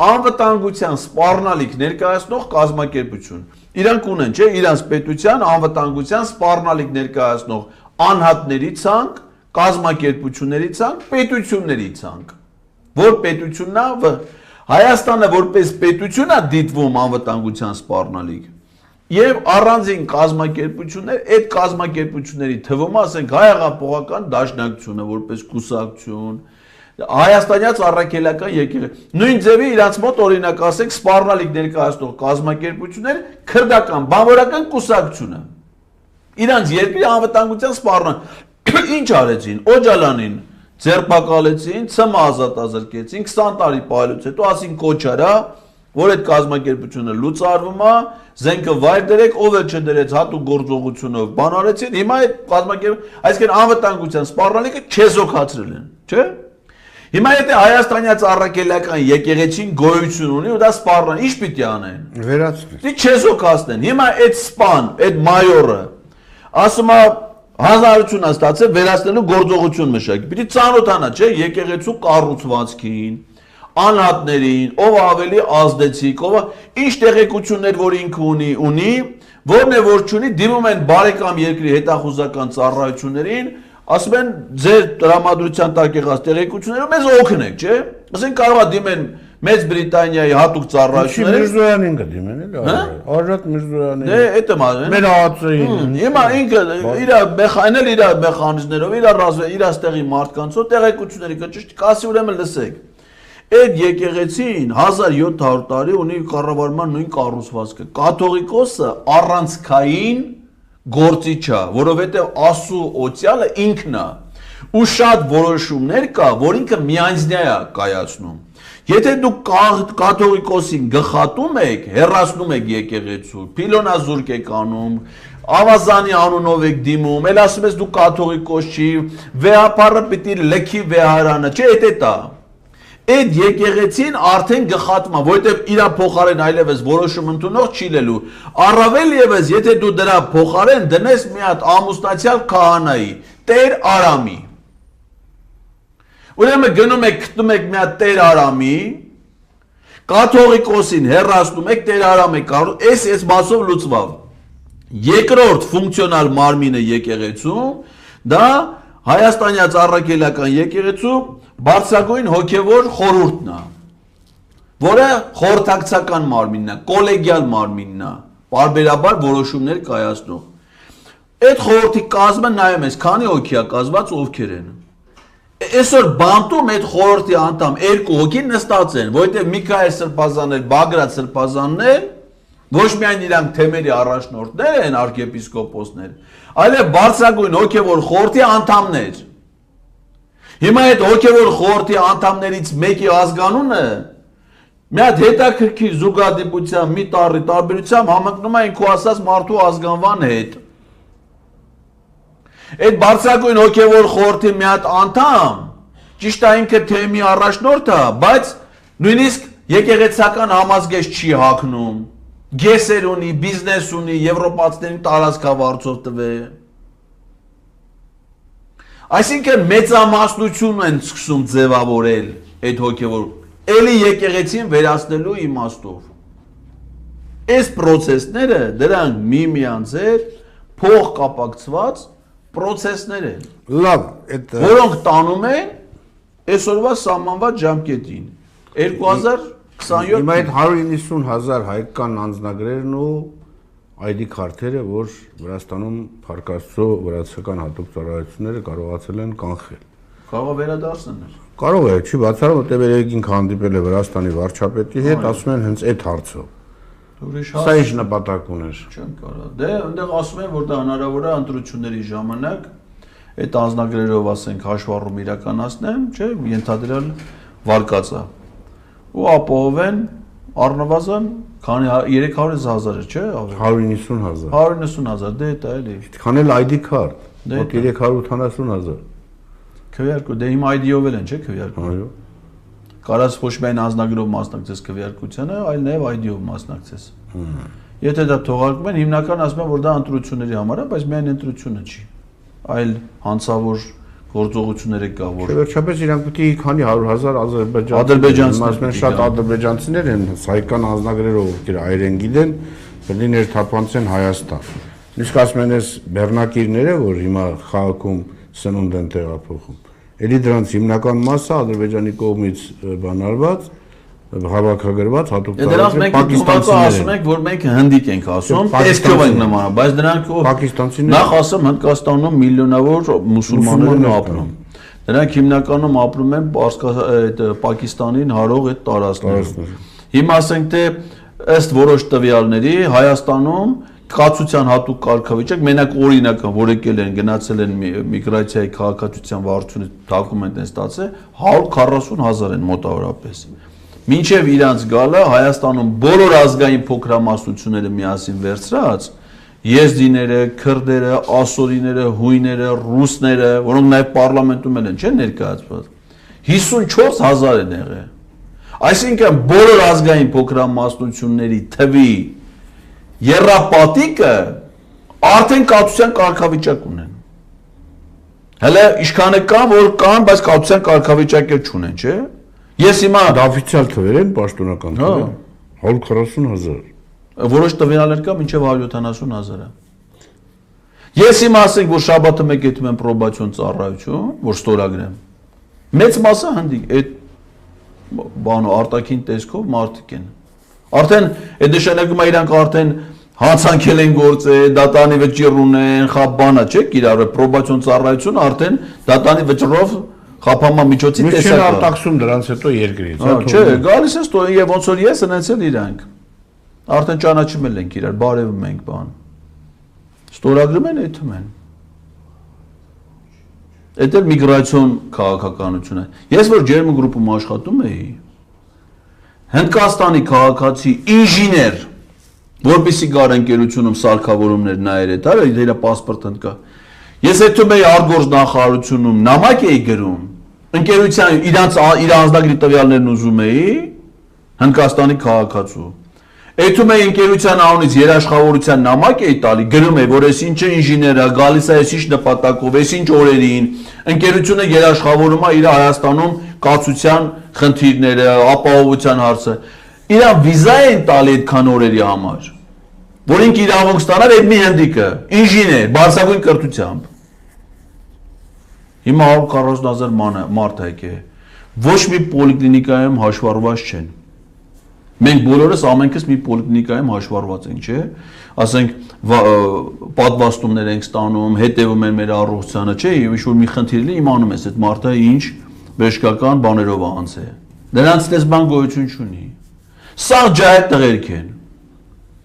անվտանգության սպառնալիք ներկայացնող կազմակերպություն։ Իրանք ունեն, չէ՞, իրանց պետության անվտանգության սպառնալիք ներկայացնող անհատների ցանկ, կազմակերպությունների ցանկ, պետությունների ցանկ։ Որ պետությունն է, Հայաստանը որպես պետություն է դիտվում անվտանգության սպառնալիք եւ առանձին կազմակերպություններ, այդ կազմակերպությունների թվում ասենք հայ հեղափոխական դաշնակցությունը որպես կուսակցություն, հայաստանյաց առաքելական եկեղեցի, նույն ձևի իրանց մոտ օրինակ ասենք սպառնալիք ներկայացնող կազմակերպություններ, քրդական բանվորական կուսակցությունը, իրանց երկրի անվտանգության սպառնալիք, ինչ արեցին, Օջալանին ձերբակալեցին, ՑՄ ազատազրկեցին, 20 տարի պայելուց հետո ասին կոչ արա, որ այդ կազմակերպությունը լուծարվում է, զենքը վայր դրեք, ով էլ չդրեց հատուկ գործողությունով բան արեցին, հիմա այդ կազմակերպությունը, այսինքն անվտանգության սպառնալիքը չեզոքացրել են, չէ՞։ Հիմա եթե հայաստանյաց առաքելական եկեղեցին գոյություն ունի ու դա սպառնալ, ինչ պիտի անեն։ Վերացնել։ Պիտի չեզոքացնեն։ Հիմա այդ սպան, այդ մայորը ասում է հանրություն է ստացել վերացնելու գործողություն մշակի։ Պիտի ծանոթանա, չէ, եկեղեցու կառուցվածքին, անհատներին, ով ավելի ազդեցիկ, ով ինչ տեղեկություններ որ ինքը ունի, որն է որ չունի, դիմում են բարեկամ երկրի հետախուզական ծառայություններին, ասում են ձեր տրամադրության տակ եղած տեղեկություններով մեզ օգնեք, չէ։ Ասենք կարող է դիմեն Մեծ Բրիտանիայի հատուկ ծառայությունները։ Միրզոյանին կդիմեն էլի, Արժակ Միրզոյանին։ Դե էդ եմ ասում։ Մեր ԱԱՑ-ին։ Հիմա ինքը իր մեխանիզմներով, իր ստեղի մարդկանցով տեղեկությունների կճիշտ կասի ուրեմն լսեք։ Այդ եկեղեցին 1700 տարի ունի կառավարման նույն կառուցվածքը։ Կաթողիկոսը առանցքային գործիչ է, որովհետև Աստծո օծյալը ինքն է։ Ու շատ որոշումներ կա, որ ինքը միանձնյա է կայացնում։ Եթե դուք կաթողիկոսին գխատում եք, հեռացնում եք եկեղեցու, փիլոնազուրկ եք անում, ավազանի անունով եք դիմում, էլ ասում ես դու կաթողիկոս չի, վեհապարը պիտի լքի վեհարանը, չէ, դա։ Այդ եկեղեցին արդեն գխատում է, որովհետև իր փոխարեն այլևս որոշում ընդունող չի լելու։ Առավել ևս, եթե դու դրա փոխարեն դնես մի հատ ամուսնացյալ քահանայի, Տեր Արամի։ Ուրեմն գնում եք գտնում եք մի հատ Տեր Արամի, կաթողիկոսին հեռացնում եք, Տեր Արամ եք կարող, այս մասով լուծվավ։ Երկրորդ ֆունկցիոնալ մարմինը եկեղեցում, դա Հայաստանյաց առաքելական եկեղեցու բարձրագույն հոգևոր խորհուրդն է, որը խորհրդակցական մարմինն է, կոլեգիալ մարմինն է, պարբերաբար որոշումներ կայացնող։ Այդ խորհրդի կազմը նայում ես, քանի հոգի է կազմված, ովքեր են։ Այսօր բանտում այդ խորհրդի անդամ 2 հոգի նստած են, որովհետև Միքայել Սրբազանն, Բագրատ Սրբազանն ոչ միայն իրանք թեմերի առաջնորդներ են, arczepiskoposներ, այլև բարձրագույն հոգևոր խորհրդի անդամներ։ Հիմա այդ հոգևոր խորհրդի անդամներից մեկի ազգանունը մի հատ հետաքրքիր զուգադիպությամբ, մի տառի տարբերությամբ համընկնում է քո ասած մարդու ազգանվան հետ։ Այդ բարձրագույն հոգևոր խորհրդի մի հատ անդամ, ճիշտ է ինքը թեմի առաջնորդ է, բայց նույնիսկ եկեղեցական համազգեշ չի հագնում, գեսեր ունի, բիզնես ունի, եվրոպացիներին տարածքավարձով տվե։ Այսինքն մեծամասնություն են սկսում ձևավորել այդ հոգևոր, էլի եկեղեցին վերացնելու իմաստով։ Այս պրոցեսները դրանք միմյանց հետ փող կապակցված պրոցեսներ են, որոնք տանում են այսօրվա սահմանված ժամկետին 2027։ Հիմա այդ 190,000 հայկական անձնագրերն ու ID քարտերը, որ Վրաստանում Փարքաստո վրացական հատուկ ծառայությունները կարողացել են կանխել։ Կարող է վերադարձնել։ Կարող է, չի բացառում, որտեղ երեքին հանդիպել է Վրաստանի վարչապետի հետ, ասում են հենց այդ հարցով։ Սա ինչ նպատակ ուներ։ Չեմ կարող։ Դե այնտեղ ասում են, որ դա հնարավոր է ընտրությունների ժամանակ այդ անձնագրերով ասենք հաշվառում իրականացնեն, չէ, ենթադրյալ վարկածա։ Ու ապահովեն առնվազն քանի 300,000 չէ, 190,000։ 190,000, դե դա էլի։ Քան էլ ID քարտ, մոտ 380,000։ Քվեարկու, դե հիմա ID-ով են, չէ, քվեարկու։ Այո։ Կարաս ոչ միայն անձնագրով մասնակցես քվեարկությանը, այլ նաև ID-ով մասնակցես։ Եթե դա թողարկում են, հիմնական ասում են, որ դա ընտրությունների համար է, բայց միայն ընտրությունը չի, այլ հանցավոր գործողություններ կա, որ վերջապես իրանք պետք է քանի 100,000 ադրբեջանցիներ, շատ ադրբեջանցիներ են հայկական անձնագրերով, ովքեր այրեն գիտեն, պետք է ներթափանցեն Հայաստան։ Իսկ ասում են, այս բեռնակիրները, որ հիմա քաղաքում սնունդ են տեղափոխում, էլի դրանց հիմնական մասը Ադրբեջանի կողմից բանալված, հավաքագրված հատուկ ծառայություններ պակիստանցիներ ասում ենք, որ մենք հնդիկ ենք ասում, տեսքով ենք նմանա, բայց դրանք պակիստանցիներ նախ ասեմ Հնդկաստանում միլիոնավոր մուսուլմաններ են ապրում։ Դրանք հիմնականում ապրում են Պակիստանին հարող այդ տարածքներում։ Հիմա ասենք թե ըստ որոշ տվյալների Հայաստանում կացության հատուկ կարգավիճակ, մենակ օրինակ, որ եկել են, գնացել են միգրացիայի քաղաքացիության վարչությունը դոկումենտ են ստացել, 140,000 են մոտավորապես։ Մինչև իրանց գալը Հայաստանում բոլոր ազգային փոքրամասնությունները միասին վերցրած, եզդիները, քրդերը, ասորիները, հույները, ռուսները, որոնք նաև պարլամենտում են, չէ՞ ներկայացված, 54,000 են եղել։ Այսինքն բոլոր ազգային փոքրամասնությունների թվի երրապատիկը արդեն կացության կարգավիճակ ունեն։ Հələ ինչքանը կան, որ կան, բայց կացության կարգավիճակ չունեն, չէ՞։ Ես հիմա օֆիցիալ թվեր են, պաշտոնական թվեր։ 140,000։ Որոշ տվյալներ կա մինչև 170,000-ը։ Ես հիմա ասենք, որ շաբաթը մեկ եթում եմ պրոբացիոն ծառայություն, որ ստորագրեմ։ Մեծ մասը հնդիկ, այդ բանո արտաքին տեսքով մարդիկ են։ Արդեն այդ նշանակում է իրանք արդեն հանցանքել են գործը, դատանի վճիռ ունեն, խաբանա, չէ՞, իրար պրոբացիոն ծառայություն արդեն դատանի վճռով խափանման միջոցի տեսակ է։ Միջին արտաքսում դրանց հետո երկրից, հա։ Չէ, գալիս են ստո եւ ոնց որ ես ընեցել իրանք։ Արդեն ճանաչում ենք իրար, բարևում ենք բան։ Ստորագրում են, եթում են։ Այդ էլ միգրացիոն քաղաքականություն է։ Ես որ Ջերմը գրուպում աշխատում էի, Հնդկաստանի քաղաքացի ինժեներ, որպեսի գար ընկերությունում սարքավորումներ նայեր այդ, այլ իր պասպորտ հնդկա։ Ես այդում էի արտգործ նախարարությունում նամակ էի գրում, ընկերության իր անձնագրի տվյալներն ուզում էի, Հնդկաստանի քաղաքացու։ Այդում էի ընկերության անունից երաշխավորության նամակ էի տալի, գրում էի, որ այս ինչը ինժեներ է, գալիս է այս ինչ նպատակով, այս ինչ օրերին, ընկերությունը երաշխավորում է իր Հայաստանում կացության խնդիրները, ապահովության հարցը։ իրան վիզա են տալի այդքան օրերի համար, որ ինք իրավունք ստանար այդ մի հնդիկը, ինժեներ, բարձրագույն կրթությամբ։ Հիմա 140,000 մարդ եկե, ոչ մի պոլիկլինիկայում հաշվառված չեն։ Մենք բոլորս ամենքս մի պոլիկլինիկայում հաշվառված ենք, չէ՞։ Ասենք պատվաստումներ ենք ստանում, հետևում են մեր առողջությանը, չէ՞, եւ ինչ որ մի խնդիր լինի, իմանում ես այդ մարդը ինչ բժշկական բաներով անց է։ Դրանց դες բան գոյություն չունի։ Սա ջահել տղերք են։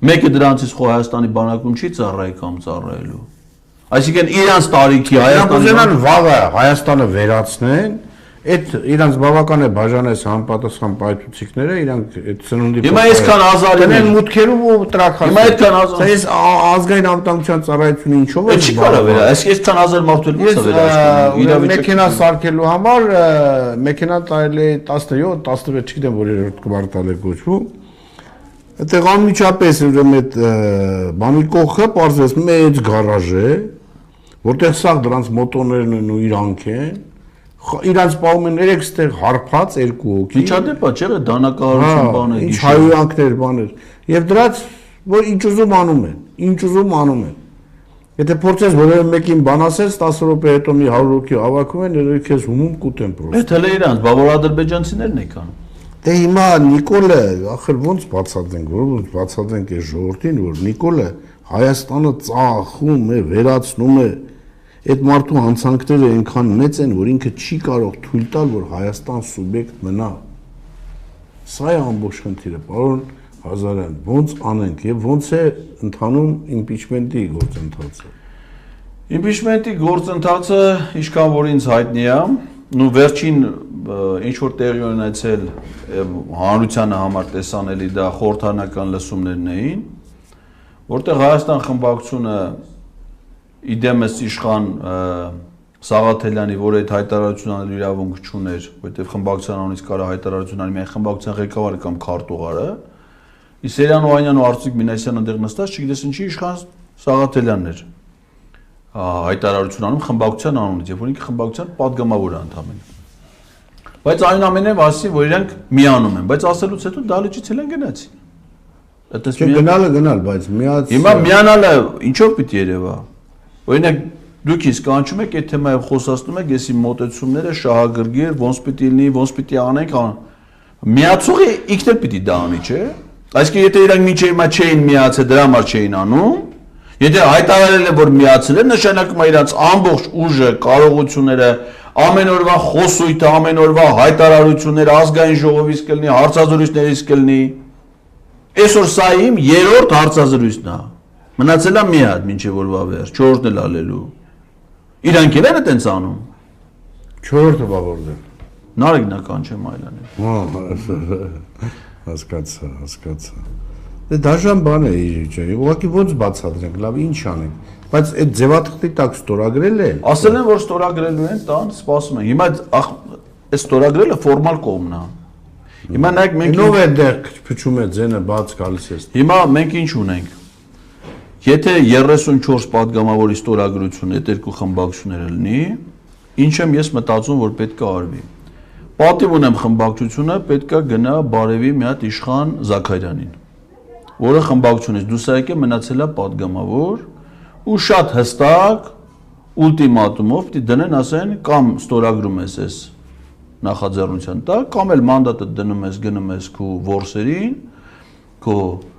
Մեկը դրանցից խո Հայաստանի բանակում չի ծառայի կամ ծառայելու։ Այսինքն իրանց տարիքի Հայաստանը վաղը Հայաստանը վերացնեն, այդ իրանց բավական է բաժանես համապատասխան պայթուցիկները, իրանք այդ ծնունդի Հիմա այսքան հազարին են մուտքերով ու տրակած։ Հիմա այդքան հազար։ Այս ազգային անվտանգության ծառայությունը ինչով է։ Չի կարա վերա, այսքան հազար մարդու էլ ո՞նց է վերահսկում։ Մեքենա սարքելու համար մեքենա տարել է 17, 16, չգիտեմ որ երրորդ կվարտալ է կոչվում։ Այդտեղ անմիջապես ուրեմն այդ բանի կողքը պարզվեց մեծ գարաժ է, որտեղ սա դրանց մոտորներն են ու իրանք են։ Իրանց պահում են 3 ստեղ հարփած 2 հոգի։ Միջադեպա չէ՞ դանակահարություն բանը ինչ հայոյանքներ բաներ։ Եվ դրանց որ ինչ ուզում անում են, ինչ ուզում անում են։ Եթե փորձես որևէ մեկին բան ասես 10 րոպե հետո մի 100 հոգի հավաքում են, երբ քեզ հումում կուտեն պրոստը։ Այդ հələ իրանց բավարար ադրբեջանցիներն եք անում։ Դե հիմա Նիկոլը, ախր ոնց բացատրենք, ոնց բացատրենք այս ժողովրդին, որ Նիկոլը Հայաստանը ծախում է, վերացնում է այդ մարդու հանցանքները այնքան մեծ են, որ ինքը չի կարող թույլ տալ, որ Հայաստան սուբյեկտ մնա։ Սա է ամբողջ խնդիրը, պարոն Ղազարյան, ոնց անենք եւ ոնց է ընթանում իմպիչմենտի գործընթացը։ Իմպիչմենտի գործընթացը ինչքան որ ինձ հայտնի է, նու վերջին ինչ որ տեղի ունեցել հանրությանը համար տեսանելի դա խորհրդանական լսումներն էին, որտեղ Հայաստան խմբակցությունը իդեմս իշխան Սաղաթելյանի, որ այդ հայտարարություն անելու իրավունք չուներ, որտեղ խմբակցության անունից կարա հայտարարություն անի միայն խմբակցության ղեկավարը կամ քարտուղարը, Իսերյան Օհանյան ու Արծիկ Մինասյան այնտեղ նստած, չգիտես ինչի իշխան Սաղաթելյանն էր հայտարարություն անում խմբակցության անունից, երբ որ ինքը խմբակցության падգամավոր է ընդամենը։ Բայց այնուամենայնիվ ասի, որ իրենք միանում են, բայց ասելուց հետո դալիճից էլ են գնացին։ Այդպես գնալը գնալ, բայց միած Հիմա միանալը ինչով պիտի երևա։ Օրինակ դուք իսկ կանչում եք այդ թեմայով խոսացնում եք, եսի մոտեցումները շահագրգիռ, ոնց պիտի լինի, ոնց պիտի անենք, միացողը ինքն էլ պիտի դա անի, չէ՞։ Այսինքն եթե իրանք մինչև հիմա չէին միացել, դրա համար չէին անում, եթե հայտարարել են որ միացել են, նշանակում է իրանք ամբողջ ուժը, կարողությունները, ամեն օրվա խոսույթը, ամեն օրվա հայտարարությունները ազգային ժողովից կլինի, հարցազրույցներից կլինի։ Այսօր սա իմ երրորդ հարցազրույցն է։ Մնացել է մի հատ մինչև օրվա վերջ, 4-ն էլ ալելու։ Իրանք էլ են այդպես անում։ 4-ը բաղորդը։ Նարեկնական չեմ այլանել։ Հասկացա։ Դե դաժան բան է իջի, ուղղակի ոնց բացատրենք, լավ ինչ անենք։ Բայց այդ ձևաթղթի տակ ստորագրել է։ Ասել են որ ստորագրելու են, տան սպասում են։ Հիմա այդ ստորագրելը ֆորմալ կողմն է։ Հիմա նայեք մենք ով է դեռ փչում է ձենը բաց գալիս է։ Հիմա մենք ինչ ունենք։ Եթե 34 падգամավորի ստորագրություն այդ երկու խմբակցությունները լինի, ինչ եմ ես մտածում որ պետք է արվի։ Պատիվ ունեմ խմբակցությունը պետք է գնա բարևի մի հատ իշխան Զաքարյանին, որը խմբակցությունից դուրս եկե մնացել է падգամավոր ու շատ հստակ ուլտիմատումով պիտի դնեն, ասեն կամ ստորագրում ես այս նախաձեռնության տակ, կամ էլ մանդատը դնում ես, գնում ես քո որսերին, քո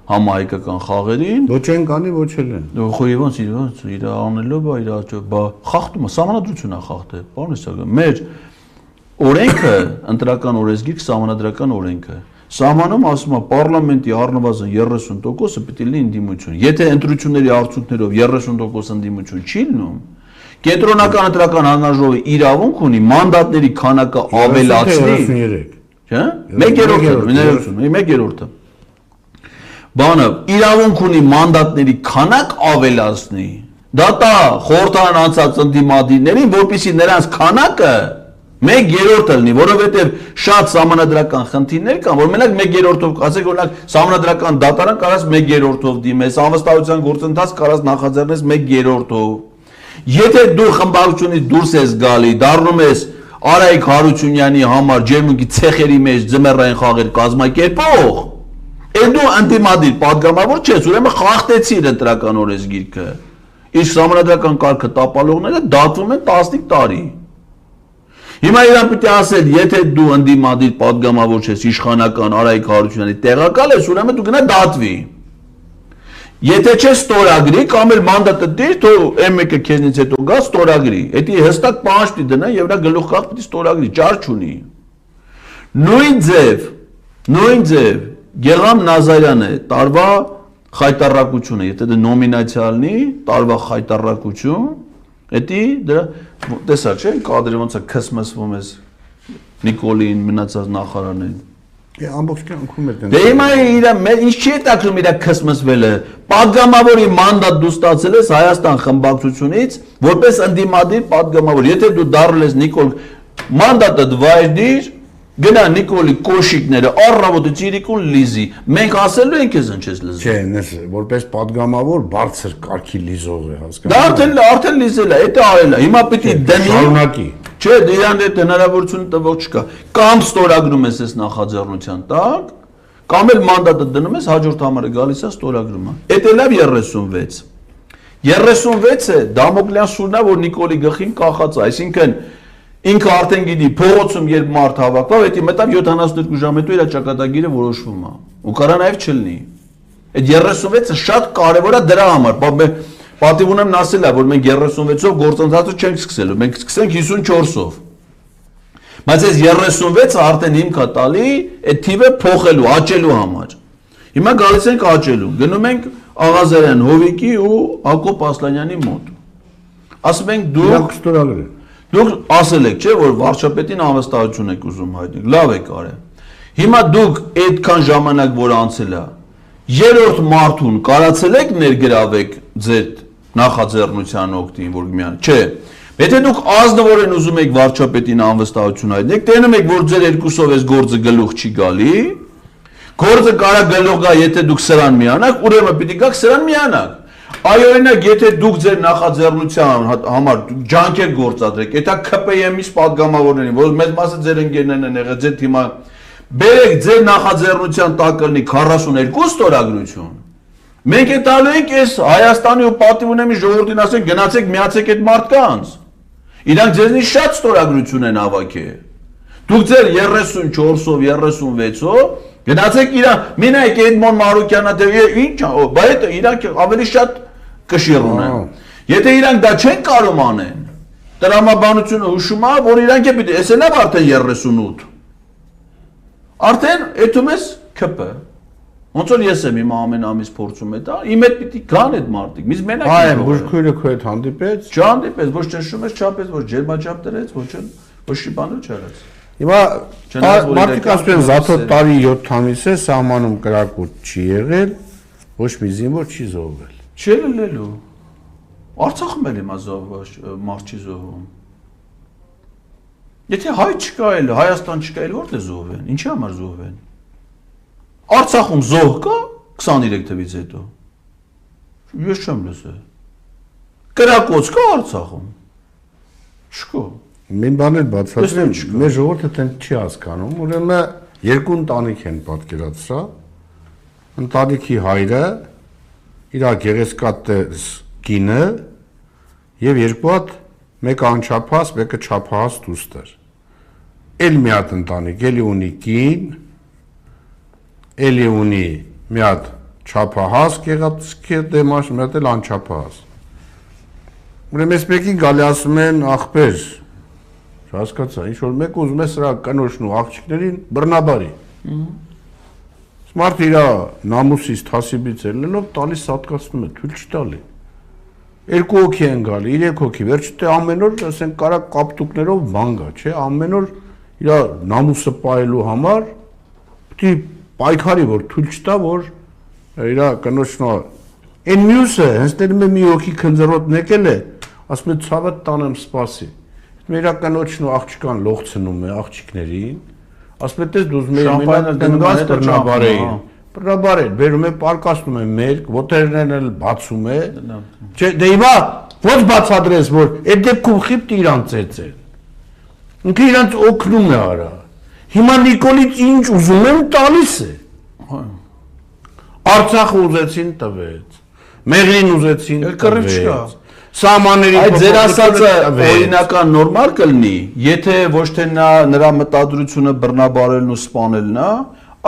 համահայկական խաղերին։ Ոչ են կանի, ոչ էլ են։ Խո ոնց իր անելով է, իր խախտում է, սահմանադրություն է խախտել, բան է սա։ Մեր օրենքը, ընտրական օրենսգիրք, սահմանադրական օրենքը։ Սահմանում ասում է պարլամենտի առնվազն 30%-ը պիտի լինի ընդդիմություն։ Եթե ընտրությունների արդյունքներով 30% ընդդիմություն չի լինում, կենտրոնական ընտրական հանրաժողովը իրավունք ունի մանդատների քանակը ավելացնի։ 33, չէ՞։ 1/3-ը։ Բանը իրավունք ունի մանդատների քանակ ավելացնի։ Դա տա խորհրդարան անցած ընդդիմադիրներին, որպեսզի նրանց քանակը 1/3 լինի, որովհետև շատ սահմանադրական խնդիրներ կան, որ մենակ 1/3-ով, ասեք օրինակ սահմանադրական դատարան կարած 1/3-ով դիմես, անվստահության գործընթաց կարած նախաձեռնես 1/3-ով։ Եթե դու խմբակցությունից դուրս ես գալի, դառնում ես Արայիկ Հարությունյանի համար ջերմուկի ցեխերի մեջ ձմեռային խաղեր կազմակերպող, Դու անդիմադիր падգամավոր չես, ուրեմն խախտեցի իր ընտրական օրենսգիրքը։ Իսկ համանդրական կարգը տապալողները դատվում են 15 տարի։ Հիմա իրան պիտի ասել, եթե դու անդիմադիր падգամավոր չես, իշխանական Արայիկ Հարությունյանի տեղակալ ես, ուրեմն դու գնա դատվի։ Եթե չես ստորագրի, կամ էլ մանդատը դիր, թող M1-ը քեզնից հետո գա ստորագրի։ Դա հստակ պահանջ պիտի դնա եւ նա գլուխ պիտի ստորագրի, ճար չունի։ Նույն ձև Գեղամ Նազարյանը տարվա խայտարակությունը, եթե դա նոմինացիա լինի, տարվա խայտարակություն, դա տեսա չէ, կադրը ոնց է քսմսվում ես Նիկոլին մնացած նախարարներին։ Ամբողջ կյանքում էր Դե հիմա ինչ չի հետաքրում իր քսմսվելը, падգամավորի մանդատ դու ստացել ես Հայաստան խմբակցությունից, որպես ընդդիմադիր падգամավոր, եթե դու դառել ես Նիկոլ մանդատը դվայրդիր, գնա Նիկոլի կոշիկները առավոտը ծիրիկուն լիզի, մենք ասելու ենք ես ընչես լիզի։ Չէ, նես որպես падգամավոր բարձր կարգի լիզող է հասկանում։ Դա արդեն լիզել է, դա արել է։ Հիմա պիտի դնի։ Շարունակի։ Չէ, դրան հետ հնարավորություն տվող չկա։ Կամ ստորագրում ես այս նախաձեռնության տակ, կամ էլ մանդատը դնում ես հաջորդ համարը գալիս է ստորագրումը։ Դա լավ 36։ 36-ը Դամոկլյան սուրնա, որ Նիկոլի գլխին կախած է, այսինքն ինքը արդեն գիտի փողոցում երբ մարդ հավաքվավ, դա մտավ 72 ժամ հետո իր ճակատագիրը որոշվում է։ Ու կարա նաև չլինի։ Այդ 36-ը շատ կարևոր է դրա համար։ Պատիվ ունեմ ասել է, որ մենք 36-ով գործընթացը չենք սկսելու, մենք սկսենք 54-ով։ Բայց այս 36-ը արդեն հիմք է տալի այդ թիվը փոխելու, աճելու համար։ Հիմա գալիս ենք աճելու, գնում ենք Աղազարյան Հովիկի ու Հակոբ Ասլանյանի մոտ։ Ասում ենք դուք ասել եք, չէ, որ վարչապետին անվստահություն եք ուզում հայտնել, լավ եք արել։ Հիմա դուք այդքան ժամանակ որ անցել է, երրորդ մարդուն կարացել եք ներգրավեք ձեր նախաձեռնության օգտին, որ միան, չէ։ Եթե դուք ազնվորեն ուզում եք վարչապետին անվստահություն հայտնեք, տենում եք, որ ձեր երկուսով այս գործը գլուխ չի գալի, գործը կարա գլուխ գա, եթե դուք սրան միանաք, ուրեմն պիտի գաք սրան միանաք։ Այո, օրինակ, եթե դուք ձեր նախաձեռնության համար ջանքեր գործադրեք, դա ԿՊՄ-ից падգամավորներին, որ մեծ մասը ձեր ընկերներն են եղել, ձեր թիմը, բերեք ձեր նախաձեռնության տակ լինի 42 ստորագրություն։ Մենք տալու ենք այս Հայաստանի ու պատիվ ունեմ ժողովրդին ասենք գնացեք միացեք այդ մարդկանց։ Իրանք ձեզնից շատ ստորագրություն են հավաքել։ Դուք ձեր 34-ով, 36-ով գնացեք իրան, մենակ Էդմոն Մարուկյանը դե ինչ, բայց իրանք ավելի շատ կշիռ ունեն։ Եթե իրանք դա չեն կարող անեն, տրամաբանությունը հուշում է, որ իրանք է պիտի, էս էլ արդեն 38։ Արդեն էթում ես ԿՊ։ Ոնց որ ես եմ հիմա ամեն ամիս փորձում եմ դա, իմ հետ պիտի գան այդ մարդիկ։ Միս մենակ Այ, բուժքույրը քո հետ հանդիպեց։ Չհանդիպեց, ոչ ճնշում ես, չափեց, ոչ ջերմաչափ դրեց, ոչ շիպանու չարեց։ Հիմա մարդիկ ասում են զաթոտ տարի 7 ամիս է սահմանում կրակոտ չի եղել, ոչ մի զինվոր չի զոհվել։ Չի լելու։ Արցախում էլ հիմա մարդ չի զոհվում։ Եթե հայ չկա էլ, Հայաստան չկա էլ, որտե զոհվեն, ինչի համար զոհվեն։ Արցախում զոհ կա 23 թվից հետո։ Ես չեմ լսել։ Կրակոց կա Արցախում։ Չկա։ Մեն բան էլ բացատրեմ, մեր ժողովուրդը տենց չի հասկանում, ուրեմն երկու ընտանիք են պատկերացրա, ընտանիքի հայրը, իր գեղեցկատես կինը եւ երկու հատ մեկը անչափահաս, մեկը չափահաս դուստր։ Էլ մի հատ ընտանիք, էլի ունի կին, էլի ունի մի հատ չափահաս գեղեցիկ դեմաշ, մի հատ էլ անչափահաս։ Ուրեմն այս մեկին գալի ասում են ախպեր, հասկացա, ինչ որ մեկ ուզում է սրա կնոջն ու աղջիկներին բռնաբարի։ Մարդը իր նամուսից թասիբից ելնելով տալիս սատկացնում է, թույլ չտալի։ Երկու հոգի են գալի, 3 հոգի, վերջը թե ամեն օր, ասենք, կարա կապտուկներով բան գա, չէ, ամեն օր իր նամուսը պահելու համար պիտի պայքարի, որ թույլ չտա, որ իր կնոջն այն մյուսը, հենց տերում է մի հոգի քնձռոտ եկել է, ասում է ցավը տանեմ սպասի։ Մեր կնոջն ու աղջկան լողցնում է աղջիկներին, ասում է տես դու ուզում ես մենակ տնգած բռնաբարեին։ Բռնաբարել, բերում է, պարկասնում է մերկ, ոտերներն էլ բացում է։ Չէ, դե հիմա ոչ բացադրես, որ այդ դեպքում խիպտ իրան ծեծել։ Ինքը իրանց օգնում է արա։ Հիմա Նիկոլից ինչ ուզում են տալիս է։ Արցախը ուզեցին տվեց։ Մեղրին ուզեցին կռիվ չկա։ Սահմանների Այդ ձեր ասածը օրինական նորմալ կլինի, եթե ոչ թե նրա մտադրությունը բռնաբարելն ու սպանելն է,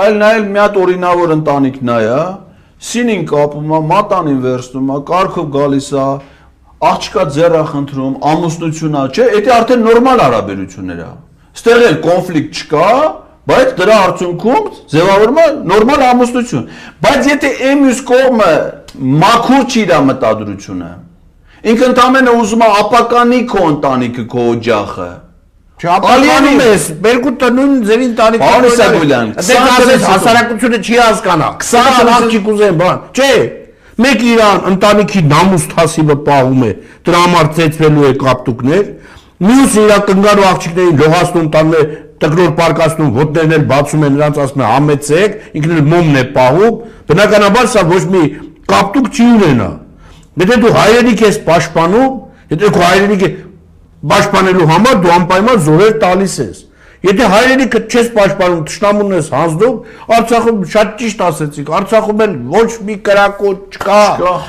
այլ նայել մի հատ օրինավոր ընտանիքն է, սինին կապում է, մատանին վերցնում է, կարգով գալիս է, աղջկա ձեռը խնդրում, ամուսնություն է, չէ, դա արդեն նորմալ հարաբերություններ է։ Ստեղ էլ կոնֆլիկտ չկա, բայց դրա արդյունքում ձևավորվում է նորմալ ամուսնություն։ Բայց եթե մյուս կողմը մաքուր չի իր մտադրությունը, ինքը ընդամենը ուզում է ապականի քո ընտանիքը, քո օջախը։ Ապականում ես, երկու տնուն ձեր ընտանիքը։ Պարոն Իսագոլյան, հասարակությունը չի հասկանա։ 20 աղջիկ ուզեն, բան, չէ։ Մեկ իրան ընտանիքի նամուս թասիվը պահում է, դրա համար ծեծվելու է կապտուկներ, մյուս իրա կնգարու աղջիկներին լողացնում տանում է, տկրոր պարկացնում, ոտներն էլ բացում են, նրանց ասում է համեցեք, ինքն էլ մոմն է պահում, բնականաբար սա ոչ մի կապտուկ չի ունենա։ Եթե դու հայրենիք ես պաշտպանում, եթե քո հայրենիքը պաշտպանելու համար դու անպայման զորեր տալիս ես։ Եթե հայրենիքը չես պաշտպանում, թշնամուն ես հանձնում, Արցախում շատ ճիշտ ասեցիք, Արցախում էլ ոչ մի կրակոտ չկա։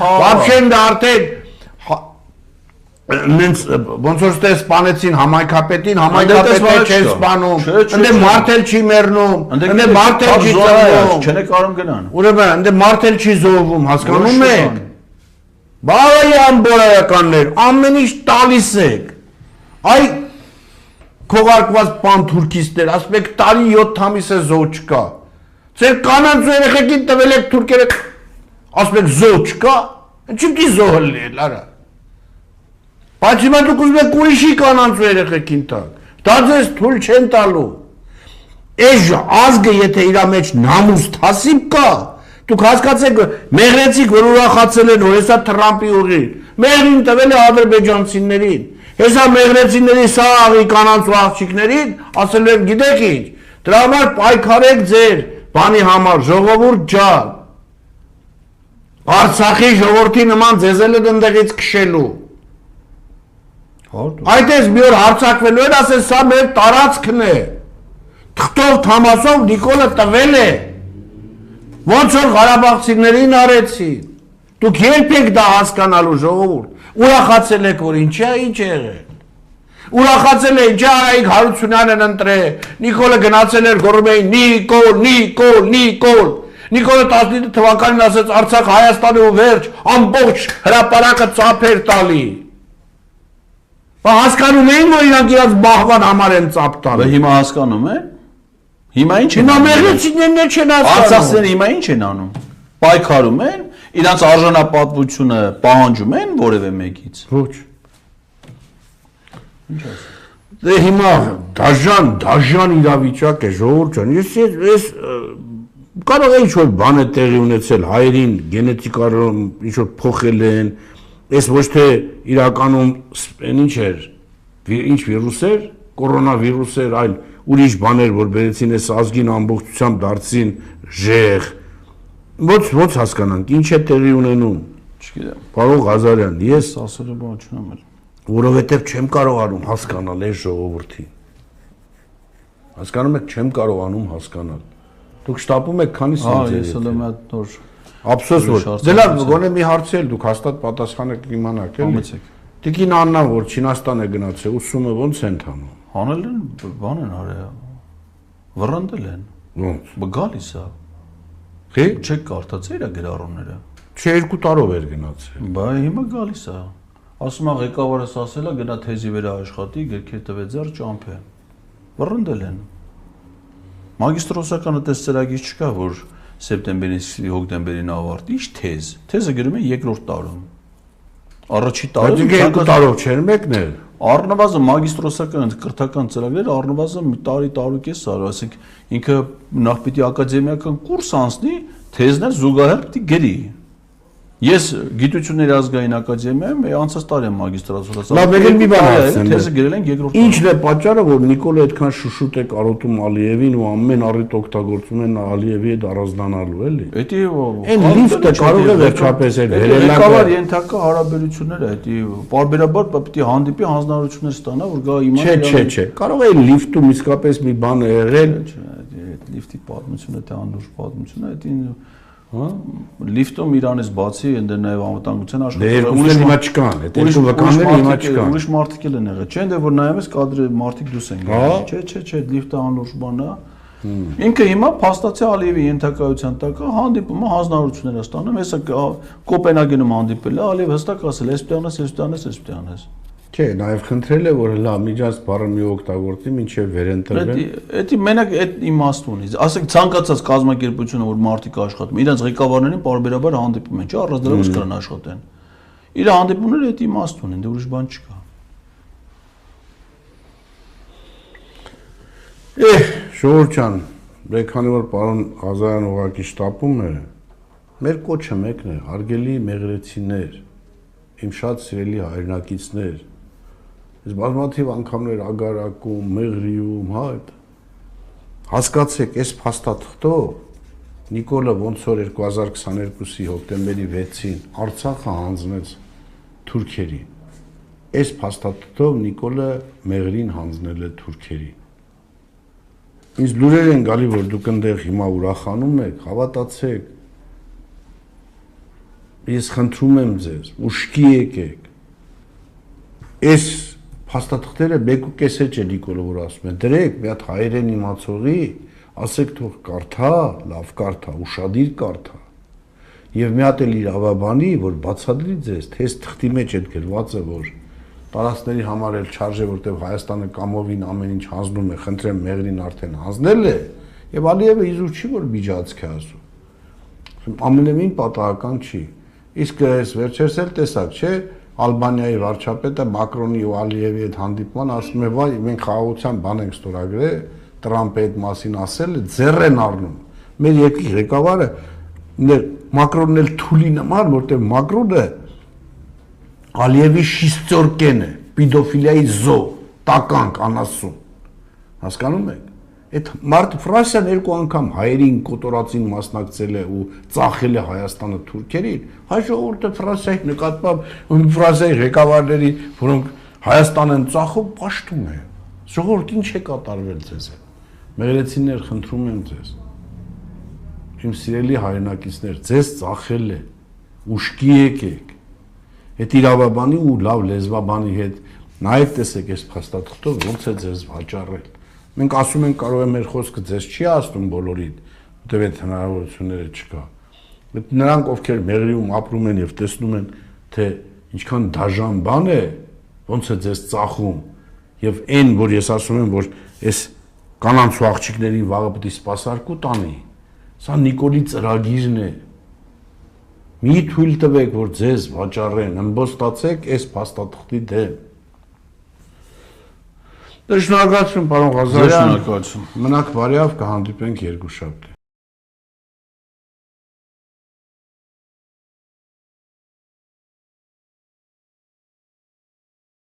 Вообще դա արդեն ոնց որ ստե սպանեցին համայնքապետին, համայնքապետը չեն սպանում, ընդ մարդ էլ չի մեռնում, ընդ մարդ էլ չի զոհվում, չեն կարող գնան։ Ուրեմն ընդ մարդ էլ չի զոհվում, հասկանում եք։ Բարոյան բոլորականներ, ամեն ինչ տալիս եք։ Այ քողարկված բան թուրքիստներ, ասում եք տարի 7 ամիս է զոհ չկա։ Ձեր կանանց ու երեխեքին տվել եք թուրքերը, ասում եք զոհ չկա, ինչի՞ զոհը լինել, արա։ Բայց հիմա դուք ուզում եք ուրիշի կանանց ու երեխեքին տալ։ Դա ձեզ թույլ չեն տալու։ Այս ազգը եթե իր մեջ նամուս թասիբ կա, դուք հասկացեք, մեղրեցիք, որ ուրախացել են, որ հեսա Թրամփի ուղին։ Մեղրին տվել է ադրբեջանցիներին։ Հեսա մեղրեցիների սաղի կանանց ու աղջիկներին, ասել են գիտեք ինչ, դրա համար պայքարեք ձեր բանի համար, ժողովուրդ ջան։ Արցախի ժողովրդի նման ձեզ էլ ընդեղից քշելու։ Այդ էս մի օր հարձակվելու են, ասեն սա մեր տարածքն է։ Թղթով Թամասով Նիկոլը տվել է։ Ոնց որ Ղարաբաղցիներին արեցին։ Դուք երբ եք դա հասկանալու ժողովուրդ։ Ուրախացել եք, որ ինչ է եղել։ Ուրախացել է, ինչ Արայիկ Հարությունյանն ընտրել։ Նիկոլը գնացել էր գոռում էին Նիկոլ, Նիկոլ, Նիկոլ։ Նիկոլը 19 թվականին ասեց Արցախ Հայաստանի ու վերջ, ամբողջ հրապարակը ծափեր տալի։ Բա հասկանում էին, որ իրանք իրաց բահվան համար են ծափ տալի։ Հիմա հասկանում են։ Հիմա ինչ են։ Հիմա մեղրեցիներն չեն հասկանում։ Արցախցիները հիմա ինչ են անում։ Պայքարում են, իրանց արժանապատվությունը պահանջում են որևէ մեկից։ Ոչ։ Ինչ ասես։ Դե հիմա դաժան իրավիճակ է, ժողովուրդ ջան։ Ես կարող է ինչ-որ բան է տեղի ունեցել, հայերին գենետիկարում ինչ-որ փոխել են, ես ոչ թե իրականում ինչ էր, ինչ վիրուս էր, կորոնավիրուս էր, այլ ուրիշ բաներ, որ բերեցին այս ազգին ամբողջությամբ դարձին ժեղ, ոնց հասկանանք, ինչ է տեղի ունենում, չգիտեմ, Պարոն Ղազարյան, ես ասելու բան չունեմ էլ, որովհետև չեմ կարողանում հասկանալ այս ժողովրդին, հասկանում եք, չեմ կարողանում հասկանալ, դուք շտապում եք քանի սանտ ես էլ եմ այդ նոր Ափսոս որ դե լավ գոնե մի հարցի էլ դուք հաստատ պատասխանը կիմանաք էլի Տիկին Աննան որ Չինաստան է գնացել ուսումը ոնց են տանում հանել են բան են արել վռնդել են ոնց գալիս է Խի չեք կարդացել իր գրառումները չէ 2 տարով էր գնացել բա հիմա գալիս է ասում է ղեկավարս ասել է գնա թեզի վրա աշխատի գրքեր տվեց ձեռ ճամփ է վռնդել են մագիստրոսականը տես ծրագիր չկա որ սեպտեմբերից հոկտեմբերին ավարտի, ինչ թեզ։ Թեզը գրում է երկրորդ տարում։ Առաջի տարում 2 տարով չէր մեկն էլ։ Առնվազն մագիստրոսական կրթական ծրագրերը առնվազն մի տարի/տարուկես արու, ասենք ինքը նախ պիտի ակադեմիական կուրս անցնի, թեզն էլ զուգահեռ պիտի գրի։ Ես գիտությունների ազգային ակադեմիայում անցած տարի եմ մագիստրատուրա։ Լավ, եկել մի բան ասեմ։ Թեզը գրել են երկրորդ։ Ինչն է պատճառը, որ Նիկոլը այդքան շուշուտ է կարոտում Ալիևին ու ամեն առիթ օգտագործում են Ալիևի հետ առանձնանալու, էլի։ Էդի այն լիֆտը կարող է վերջապես այդ վերելակը։ Ղեկավար ենթակա հարաբերությունները, էդի պարբերաբար պիտի հանդիպի հանձնարարություններ ստանա, որ գա իմանա։ Չէ, կարող է լիֆտում իսկապես մի բան է եղել։ Այդ լիֆտի պատմությունը, թե անուշ պատմությունը, այդ հա լիֆտում Իրանից բացի ընդ նաև անվտանգության աշխատողներ ուրիշ հիմա չկան, այդ երկու վկանները հիմա չկան։ Ուրիշ մարդիկ էլ են եղել, չէ՞ դե որ նայում ես կադրը մարդիկ դուրս են գալիս։ Չէ, լիֆտը անորոշ բան է։ Ինքը հիմա փաստացի Ալիևի ենթակայության տակ է հանդիպումը հանձնարարություններ է ստանում, հեսա Կոպենհագենում հանդիպել է, Ալիևը հստակ ասել, էսպտյանես։ Չէ, նաև խնդրել է, որ հլա միջած բառը մի օգտագործի, մինչև վերընտրվեն։ Էդի մենակ այդ իմաստ ունի։ Ասենք ցանկացած կազմակերպությունը, որ մարդիկ աշխատում, իրենց ղեկավարներին պարբերաբար հանդիպում են, չէ՞, առանց դրանից կրան աշխատեն։ Իր հանդիպումները այդ իմաստ ունեն, դե ուրիշ բան չկա։ Ժողովուրդ ջան, քանի որ պարոն Ղազարյան ուղղակի շտապում է, մեր կոչը մեկն է, հարգելի մեղրեցիներ, իմ շատ սիրելի հայրենակիցներ, ես բազմաթիվ անգամներ ագարակում, մեղրիում, հա, հասկացեք, այս փաստաթղթով Նիկոլը ոնց որ 2022-ի հոկտեմբերի 6-ին Արցախը հանձնեց թուրքերին, այս փաստաթղթով Նիկոլը մեղրին հանձնել է թուրքերին։ Ինձ լուրեր են գալի, որ դուք այնտեղ հիմա ուրախանում եք, հավատացեք, ես խնդրում եմ ձեզ, ուշքի եկեք, այս փաստաթղթերը 1.5 էջ է Նիկոլը որ ասում է, դրեք մի հատ հայերեն իմացողի, ասեք թող կարդա, լավ կարդա, ուշադիր կարդա, եւ մի հատ էլ իր ավաբանի, որ բացատրի ձեզ, թե այս թղթի մեջ այդ գրված է, որ տարածքների համար էլ չարժե, որտեղ Հայաստանը կամովին ամեն ինչ հանձնում է, խնդրեմ մեղրին արդեն հանձնել է, եւ Ալիևը իզուր չի որ միջանցք է ասում։ Ամենևին պատահական չի։ Իսկ այս վերջերս էլ տեսակ, չէ, Ալբանիայի վարչապետը Մակրոնի ու Ալիևի հետ հանդիպման ասում է, վայ, մենք խաղաղության բան ենք ստորագրել, Տրամպը այդ մասին ասել է, ձեռ են առնում։ Մեր երկրի ղեկավարը Մակրոնն էլ թուլի նման, որտեղ Մակրոնը Ալիևի շիստյորկեն է, պիդոֆիլիայի զով, տականք, անասուն, հասկանում եք, այդ մարդ Ֆրանսիան 2 անգամ հայերին կոտորածին մասնակցել է ու ծախել է Հայաստանը թուրքերին, հայ ժողովուրդը Ֆրանսիայի նկատմամբ Ֆրանսիայի ղեկավարների, որոնք Հայաստան են ծախում, պաշտում է, ժողովուրդ ինչ է կատարվել ձեզ հետ, մեղրեցիներ խնդրում եմ ձեզ, իմ սիրելի հայրենակիցներ, ձեզ ծախել է, ուշքի եկեք, այդ իրավաբանի ու լավ լեզվաբանի հետ նայեք տեսեք այս փաստաթղթով ոնց է ձեզ վաճառել։ Մենք ասում ենք կարող է մեր խոսքը ձեզ չի ասում բոլորին, որտեղ այդ հնարավորությունները չկա։ Նրանք ովքեր մեղրիում ապրում են եւ տեսնում են, թե ինչքան դաժան բան է, ոնց է ձեզ ծախում եւ այն, որ ես ասում եմ, որ այս կանանց ու աղջիկներին վաղը պետք է սպասարկու տանի, սա Նիկոլի ծրագիրն է։ Մի թույլ տվեք, որ ձեզ վաճառեն, ըմբոստացեք այս փաստաթղթի դեմ։ Շնորհակալություն, պարոն Ղազարյան։ Շնորհակալություն։ Մնաք բարյավ, կհանդիպենք երկուշաբթի։